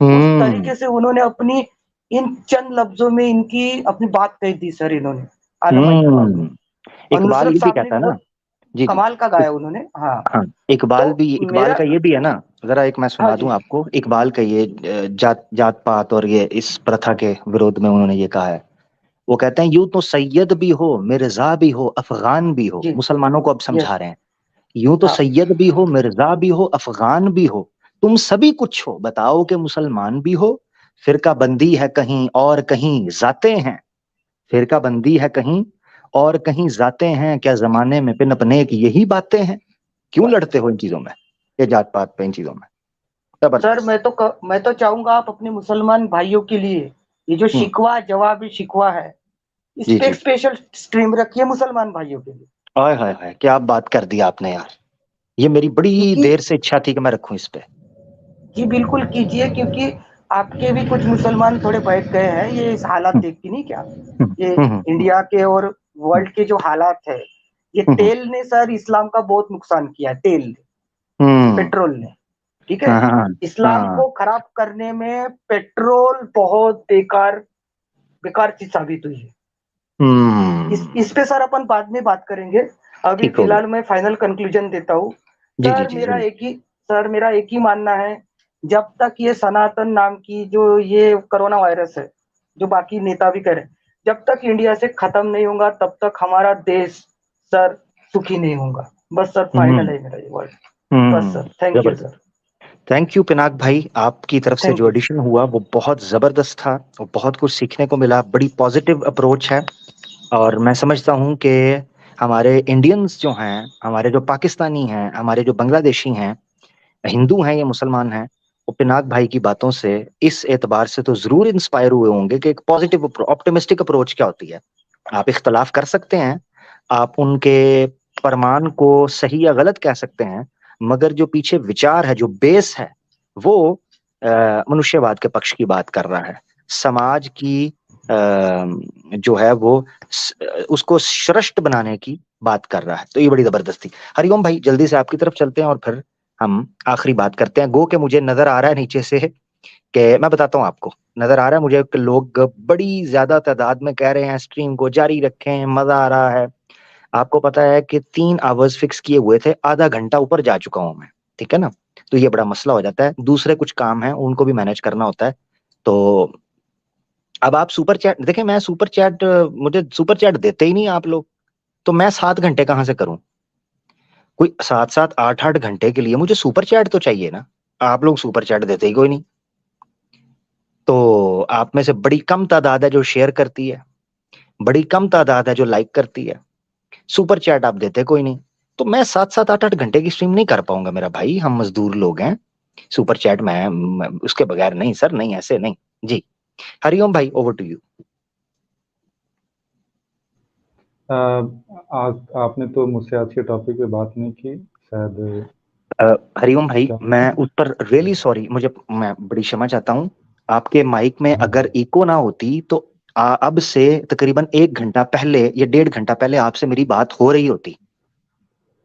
A: हम्म
B: तरीके से उन्होंने अपनी इन चंद लफ्जों में इनकी अपनी बात कह दी सर, इन्होंने, आलमा इकबाल ने।
A: हम्म।
B: और
A: इकबाल
B: नुसरत
A: ये भी
B: साहब ने
A: कहता
B: भी
A: है ना।
B: बहुत
A: जी जी।
B: कमाल का गाया उन्होंने। हाँ।
A: हाँ,
B: तो
A: इकबाल भी, इकबाल
B: मेरा,
A: का ये भी है ना, जरा एक मैं
B: हाँ
A: सुना
B: जी,
A: दूं आपको। इकबाल का ये जात जात पात और ये इस प्रथा के विरोध में उन्होंने ये कहा है। वो कहते हैं, यूं तो सैयद भी हो, मिर्जा भी हो, अफगान भी हो,
B: जी,
A: मुसलमानों को अब
B: यस,
A: समझा रहे हैं। यूं तो
B: हाँ
A: सैयद भी हो, मिर्जा भी हो, अफगान भी हो, तुम सभी कुछ हो, बताओ कि मुसलमान भी हो। फिरका बंदी है कहीं और कहीं जाते हैं, फिरका बंदी है कहीं और कहीं जाते हैं, क्या जमाने में पिन अपने की यही बातें हैं। क्यों
B: बस।
A: लड़ते हो इन चीजों में, ये जात पात पे, इन चीजों में।
B: सर,
A: जबरदस्त।
B: मैं तो चाहूंगा आप अपने मुसलमान भाइयों के लिए ये जो
A: हम्म।
B: शिकवा जवाबी शिकवा है, इस
A: जी
B: पे
A: जी।
B: एक स्पेशल स्ट्रीम रखिए मुसलमान भाइयों के लिए।
A: हाय हाय हाय, क्या बात कर दी आपने यार। ये मेरी बड़ी
B: क्योंकि,
A: देर से इच्छा थी कि मैं रखूं इस पे।
B: जी बिल्कुल कीजिए, क्योंकि आपके भी कुछ मुसलमान थोड़े बैठ गए हैं ये इस हालात
A: हम्म
B: देख के, नहीं क्या,
A: हम्म
B: ये
A: हम्म
B: इंडिया के और वर्ल्ड के जो हालात है। ये
A: हम्म
B: तेल ने सर इस्लाम का बहुत नुकसान किया है, तेल ने,
A: हम्म।
B: पेट्रोल ने, ठीक है।
A: हाँ हाँ
B: इस्लाम
A: हाँ।
B: को खराब करने में पेट्रोल बहुत बेकार बेकार चीज साबित हुई है। इस पे सर अपन बाद में बात करेंगे। अभी
A: ठीक हो गया।
B: फिलहाल मैं फाइनल कंक्लूजन देता हूँ।
A: जी जी
B: सर
A: जी
B: मेरा
A: जरूर।
B: मेरा एक ही मानना है, जब तक ये सनातन नाम की जो ये कोरोना वायरस है, जो बाकी नेता भी कह रहे हैं, जब तक इंडिया से खत्म नहीं होगा तब तक हमारा देश सर सुखी नहीं होगा। बस सर फाइनल है मेरा ये वर्ड। बस सर, थैंक यू
A: जबरदस्त।
B: सर।
A: थैंक यू पिनाक भाई, आपकी तरफ से
B: थैंक
A: जो
B: यू।
A: एडिशन हुआ वो बहुत जबरदस्त था और बहुत कुछ सीखने को मिला। बड़ी पॉजिटिव अप्रोच है और मैं समझता हूँ कि हमारे इंडियंस जो हैं, हमारे जो पाकिस्तानी हैं, हमारे जो बांग्लादेशी हैं, हिंदू हैं या मुसलमान हैं, वो पिनाक भाई की बातों से इस एतबार से तो जरूर इंस्पायर हुए होंगे कि एक पॉजिटिव ऑप्टिमिस्टिक अप्रोच क्या होती है। आप इख्तलाफ कर सकते हैं, आप उनके फरमान को सही या गलत कह सकते हैं, मगर जो पीछे विचार है, जो बेस है, वो मनुष्यवाद के पक्ष की बात कर रहा है। समाज की जो है वो उसको श्रेष्ठ बनाने की बात कर रहा है। तो ये बड़ी जबरदस्ती। हरिओम भाई, जल्दी से आपकी तरफ चलते हैं और फिर हम आखिरी बात करते हैं। गो के मुझे नजर आ रहा है नीचे से कि मैं बताता हूँ आपको, नजर आ रहा है मुझे कि लोग बड़ी ज्यादा तादाद में कह रहे हैं स्ट्रीम को जारी रखें, मजा आ रहा है। आपको पता है कि 3 आवर्स फिक्स किए हुए थे, आधा घंटा ऊपर जा चुका हूं मैं, ठीक है ना। तो ये बड़ा मसला हो जाता है। दूसरे कुछ काम है, उनको भी मैनेज करना होता है। तो अब आप सुपर चैट देखें, मैं सुपर चैट, मुझे सुपर चैट देते ही नहीं आप लोग, तो मैं 7 घंटे कहां से करूं? कोई 7-7 8-8 घंटे के लिए मुझे सुपर चैट तो चाहिए ना। आप लोग सुपर चैट देते ही कोई नहीं। तो आप में से बड़ी कम तादाद है जो शेयर करती है, बड़ी कम तादाद है जो लाइक करती है। सुपर चैट आप देते कोई नहीं। तो मैं 7-7 8-8 घंटे की स्ट्रीम नहीं कर पाऊंगा मेरा भाई, हम मजदूर लोग हैं। सुपर चैट मैं उसके बगैर नहीं सर, नहीं ऐसे नहीं। जी हरिओम भाई, ओवर टू यू।
E: आज आपने तो मुझसे आज के टॉपिक पे बात नहीं की शायद।
A: हरिओम भाई,
E: क्या?
A: मैं उस पर रियली सॉरी, मैं बड़ी क्षमा चाहता हूँ। आपके माइक में अगर इको ना होती तो अब से तकरीबन 1 घंटा पहले या 1.5 घंटा पहले आपसे मेरी बात हो रही होती,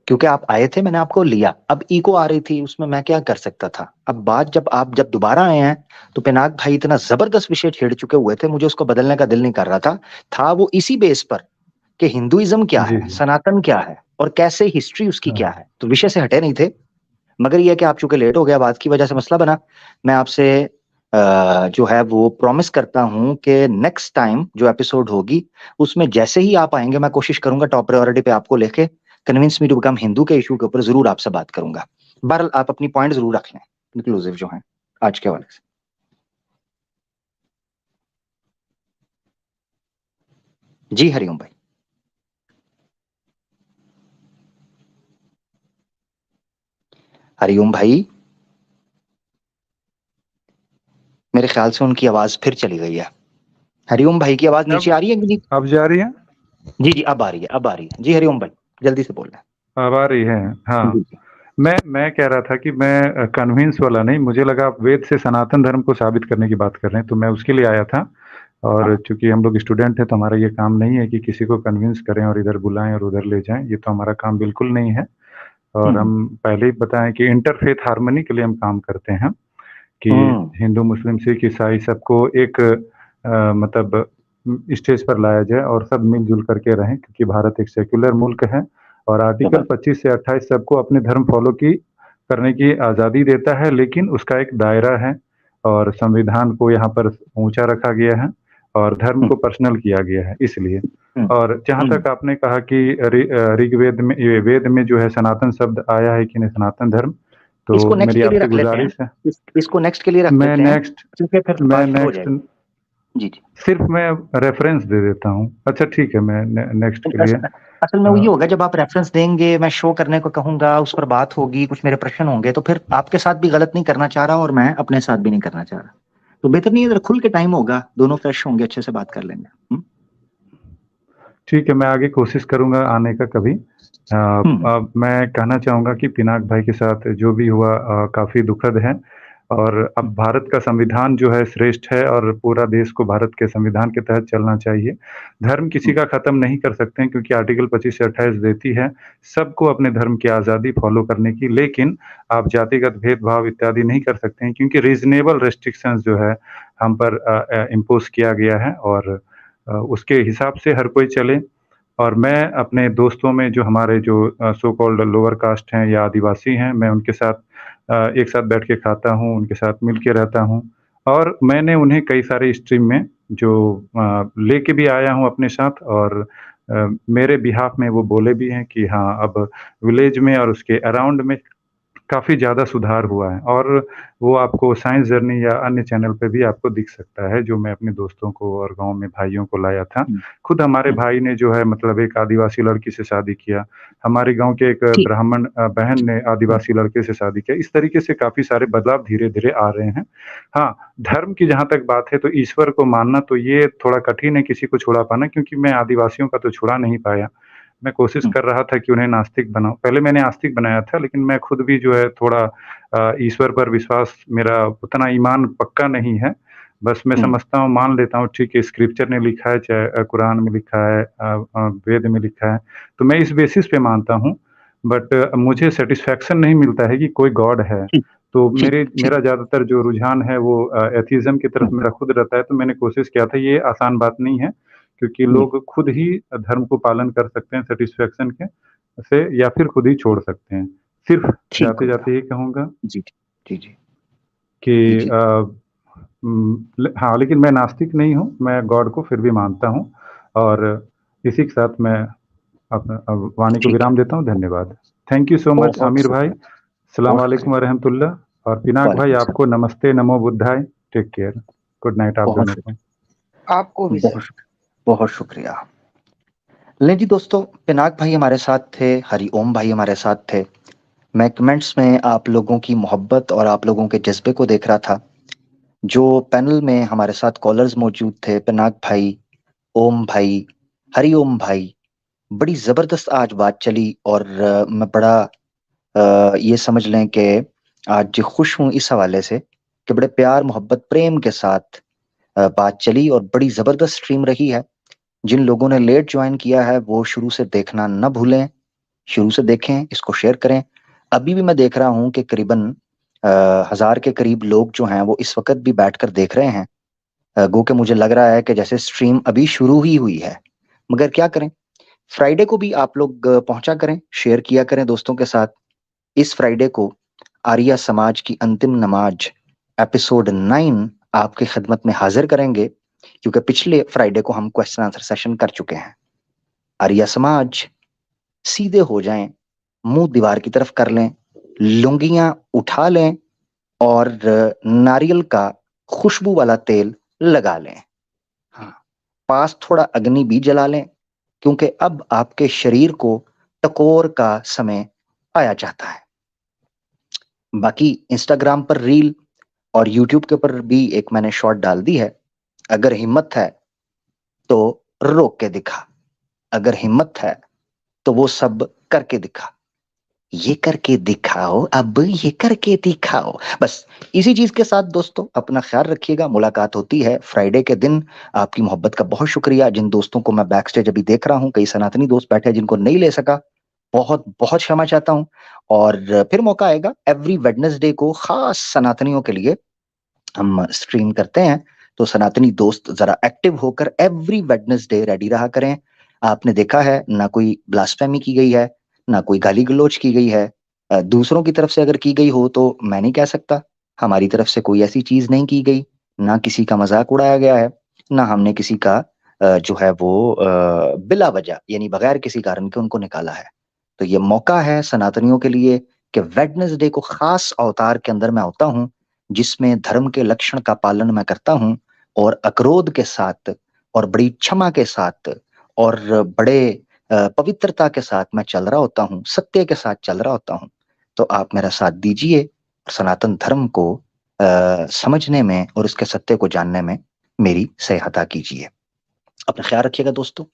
A: क्योंकि आप आए थे, मैंने आपको लिया। अब इको आ रही थी, उसमें मैं क्या कर सकता था। अब बात जब दोबारा आए हैं तो पिनाक भाई इतना जबरदस्त विषय छेड़ चुके हुए थे, मुझे उसको बदलने का दिल नहीं कर रहा था वो इसी बेस पर कि हिंदुइज्म क्या
E: जी
A: है, सनातन क्या है और कैसे हिस्ट्री उसकी क्या है। तो विषय से हटे नहीं थे, मगर यह कि आप चूंकि लेट हो गया, बात की वजह से मसला बना। मैं आपसे जो है वो प्रॉमिस करता हूं कि नेक्स्ट टाइम जो एपिसोड होगी उसमें जैसे ही आप आएंगे मैं कोशिश करूंगा टॉप प्रायोरिटी पे आपको लेके convince me to become Hindu के इशू के ऊपर जरूर आपसे बात करूंगा। बहरहाल आप अपनी पॉइंट जरूर रख लें इंक्लूसिव जो है आज के हवाले से। जी हरिओम भाई। हरिओम भाई, मेरे ख्याल से उनकी आवाज फिर चली गई है। हरिओम भाई की आवाज नीचे आ रही है कि नहीं?
E: अब जा रही है?
A: जी जी अब आ रही है, अब आ रही है। जी हरिओम भाई, जल्दी से बोल रहे
E: अब आ रही है। हाँ,
A: हैं। जी
E: मैं कह रहा था कि मैं कन्विंस वाला नहीं, मुझे लगा आप वेद से सनातन धर्म को साबित करने की बात कर रहे हैं, तो मैं उसके लिए आया था। और
A: हाँ।
E: चूंकि हम लोग स्टूडेंट हैं तो हमारा ये काम नहीं है कि किसी को कन्विंस करें और इधर बुलाएं और उधर ले जाएं, ये तो हमारा काम बिल्कुल नहीं है। और हम पहले ही बताएं कि इंटरफेथ हार्मनी के लिए हम काम करते हैं कि हिंदू मुस्लिम सिख ईसाई सबको एक मतलब स्टेज पर लाया जाए और सब मिलजुल करके रहें, क्योंकि भारत एक सेक्युलर मुल्क है और आर्टिकल 25 से 28 सबको अपने धर्म फॉलो करने की आज़ादी देता है, लेकिन उसका एक दायरा है और संविधान को यहाँ पर ऊंचा रखा गया है और धर्म को पर्सनल किया गया है इसलिए। और जहाँ तक आपने कहा कि ऋग्वेद में, ये वेद में जो है सनातन शब्द आया है कि नहीं, सनातन धर्म, तो मेरी आपसे गुजारिश है
A: इसको नेक्स्ट के लिए रख लेते हैं, क्योंकि फिर बात शुरू हो जाएगी। जी जी,
E: सिर्फ मैं रेफरेंस दे देता हूँ। अच्छा ठीक है, मैं नेक्स्ट के लिए
A: असल में वही होगा, जब आप रेफरेंस देंगे मैं शो करने को कहूंगा, उस पर बात होगी, कुछ मेरे प्रश्न होंगे, तो फिर आपके साथ भी गलत नहीं करना चाह रहा और मैं अपने साथ भी नहीं करना चाह रहा। तो बेहतर नहीं है, खुल के टाइम होगा, दोनों फ्रेश होंगे, अच्छे से बात कर लेंगे।
E: ठीक है, मैं आगे कोशिश करूंगा आने का कभी। मैं कहना चाहूंगा कि पिनाक भाई के साथ जो भी हुआ काफी दुखद है और अब भारत का संविधान जो है श्रेष्ठ है और पूरा देश को भारत के संविधान के तहत चलना चाहिए। धर्म किसी का खत्म नहीं कर सकते हैं, क्योंकि आर्टिकल 25 से 28 देती है सबको अपने धर्म की आज़ादी फॉलो करने की, लेकिन आप जातिगत भेदभाव इत्यादि नहीं कर सकते हैं, क्योंकि रीजनेबल रेस्ट्रिक्शंस जो है हम पर इम्पोज किया गया है और उसके हिसाब से हर कोई चले। और मैं अपने दोस्तों में जो हमारे जो सो कॉल्ड लोअर कास्ट हैं या आदिवासी हैं, मैं उनके साथ एक साथ बैठ के खाता हूँ, उनके साथ मिल के रहता हूँ। और मैंने उन्हें कई सारे स्ट्रीम में जो लेके भी आया हूँ अपने साथ, और मेरे बिहाफ में वो बोले भी हैं कि हाँ, अब विलेज में और उसके अराउंड में काफ़ी ज़्यादा सुधार हुआ है। और वो आपको साइंस जर्नी या अन्य चैनल पे भी आपको दिख सकता है, जो मैं अपने दोस्तों को और गाँव में भाइयों को लाया था। खुद हमारे भाई ने जो है मतलब एक आदिवासी लड़की से शादी किया, हमारे गाँव के एक
A: ठीक।
E: ब्राह्मण बहन ने आदिवासी लड़के से शादी किया। इस तरीके से काफ़ी सारे बदलाव धीरे-धीरे आ रहे हैं। हाँ, धर्म की जहाँ तक बात है तो ईश्वर को मानना तो ये थोड़ा कठिन है किसी को छुड़ा पाना, क्योंकि मैं आदिवासियों का तो छुड़ा नहीं पाया। मैं कोशिश कर रहा था कि उन्हें नास्तिक बनाऊँ। पहले मैंने आस्तिक बनाया था, लेकिन मैं खुद भी जो है थोड़ा ईश्वर पर विश्वास, मेरा उतना ईमान पक्का नहीं है। बस मैं समझता हूँ, मान लेता हूँ ठीक है, स्क्रिप्चर ने लिखा है, चाहे कुरान में लिखा है, वेद में लिखा है, तो मैं इस बेसिस पे मानता हूँ। बट मुझे सैटिस्फैक्शन नहीं मिलता है कि कोई गॉड है। तो मेरा ज़्यादातर जो रुझान है वो एथिज़्म की तरफ मेरा खुद रहता है। तो मैंने कोशिश किया था, ये आसान बात नहीं है, क्योंकि लोग खुद ही धर्म को पालन कर सकते हैं सैटिस्फैक्शन के से, या फिर खुद ही छोड़ सकते हैं। सिर्फ़ जाते-जाते ये कहूँगा
A: जी, जी, जी।
E: कि हाँ, लेकिन मैं नास्तिक नहीं हूँ, मैं गॉड को फिर भी मानता हूँ। और इसी के साथ मैं अब वाणी को विराम देता हूँ। धन्यवाद। Thank you so much Aamir भाई। अस्सलाम वालेकुम व रहमतुल्लाह। और पिनाक भाई, आपको नमस्ते, नमो बुद्धाय। Take care. गुड नाइट आप दोनों को।
B: आपको भी सर।
A: बहुत शुक्रिया। ले जी दोस्तों, पिनाक भाई हमारे साथ थे, हरिओम भाई हमारे साथ थे। मैं कमेंट्स में आप लोगों की मोहब्बत और आप लोगों के जज्बे को देख रहा था। जो पैनल में हमारे साथ कॉलर्स मौजूद थे, पिनाक भाई, ओम भाई, हरिओम भाई, बड़ी ज़बरदस्त आज बात चली। और मैं बड़ा ये समझ लें कि आज खुश हूँ इस हवाले से कि बड़े प्यार, मोहब्बत, प्रेम के साथ बात चली और बड़ी ज़बरदस्त स्ट्रीम रही है। जिन लोगों ने लेट ज्वाइन किया है वो शुरू से देखना न भूलें, शुरू से देखें, इसको शेयर करें। अभी भी मैं देख रहा हूँ कि करीबन 1000 के करीब लोग जो हैं वो इस वक्त भी बैठकर देख रहे हैं। गो के मुझे लग रहा है कि जैसे स्ट्रीम अभी शुरू ही हुई है। मगर क्या करें, फ्राइडे को भी आप लोग पहुंचा करें, शेयर किया करें दोस्तों के साथ। इस फ्राइडे को आर्या समाज की अंतिम नमाज एपिसोड 9 आपकी खिदमत में हाजिर करेंगे, क्योंकि पिछले फ्राइडे को हम क्वेश्चन आंसर सेशन कर चुके हैं। आर्या समाज सीधे हो जाएं, मुंह दीवार की तरफ कर लें, लुंगियां उठा लें और नारियल का खुशबू वाला तेल लगा लें। हाँ, पास थोड़ा अग्नि भी जला लें, क्योंकि अब आपके शरीर को टकोर का समय आया जाता है। बाकी इंस्टाग्राम पर रील और यूट्यूब के ऊपर भी एक मैंने शॉर्ट डाल दी है। अगर हिम्मत है तो रोक के दिखा, अगर हिम्मत है तो वो सब करके दिखा। ये करके दिखाओ, अब ये करके दिखाओ। बस इसी चीज के साथ दोस्तों अपना ख्याल रखिएगा। मुलाकात होती है फ्राइडे के दिन। आपकी मोहब्बत का बहुत शुक्रिया। जिन दोस्तों को मैं बैक स्टेज अभी देख रहा हूं, कई सनातनी दोस्त बैठे हैं जिनको नहीं ले सका, बहुत बहुत क्षमा चाहता हूं। और फिर मौका आएगा, एवरी वेडनेसडे को खास सनातनियों के लिए हम स्ट्रीम करते हैं। तो सनातनी दोस्त जरा एक्टिव होकर एवरी वेडनेसडे रेडी रहा करें। आपने देखा है ना कोई ब्लास्फेमी की गई है, ना कोई गाली गलौज की गई है। दूसरों की तरफ से अगर की गई हो तो मैं नहीं कह सकता। हमारी तरफ से कोई ऐसी चीज नहीं की गई, ना किसी का मजाक उड़ाया गया है, ना हमने किसी का जो है वो बिला वजह यानी बगैर किसी कारण के उनको निकाला है। तो ये मौका है सनातनियों के लिए कि वेडनेसडे को खास अवतार के अंदर मैं होता हूँ, जिसमें धर्म के लक्षण का पालन मैं करता हूँ और अक्रोध के साथ और बड़ी क्षमा के साथ और बड़े पवित्रता के साथ मैं चल रहा होता हूँ, सत्य के साथ चल रहा होता हूँ। तो आप मेरा साथ दीजिए और सनातन धर्म को समझने में और इसके सत्य को जानने में मेरी सहायता कीजिए। अपना ख्याल रखिएगा दोस्तों।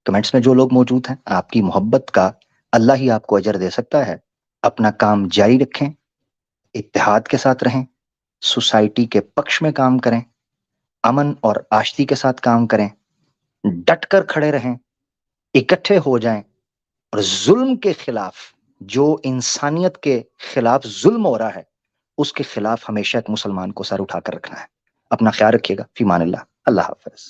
A: कमेंट्स में जो लोग मौजूद हैं, आपकी मोहब्बत का अल्लाह ही आपको अजर दे सकता है। अपना काम जारी रखें, इत्तेहाद के साथ रहें, सोसाइटी के पक्ष में काम करें, अमन और आश्ती के साथ काम करें, डटकर खड़े रहें, इकट्ठे हो जाएं और जुल्म के खिलाफ, जो इंसानियत के खिलाफ जुल्म हो रहा है, उसके खिलाफ हमेशा एक मुसलमान को सर उठाकर रखना है। अपना ख्याल रखिएगा। फीमान अल्लाह। अल्लाह हाफ़िज़।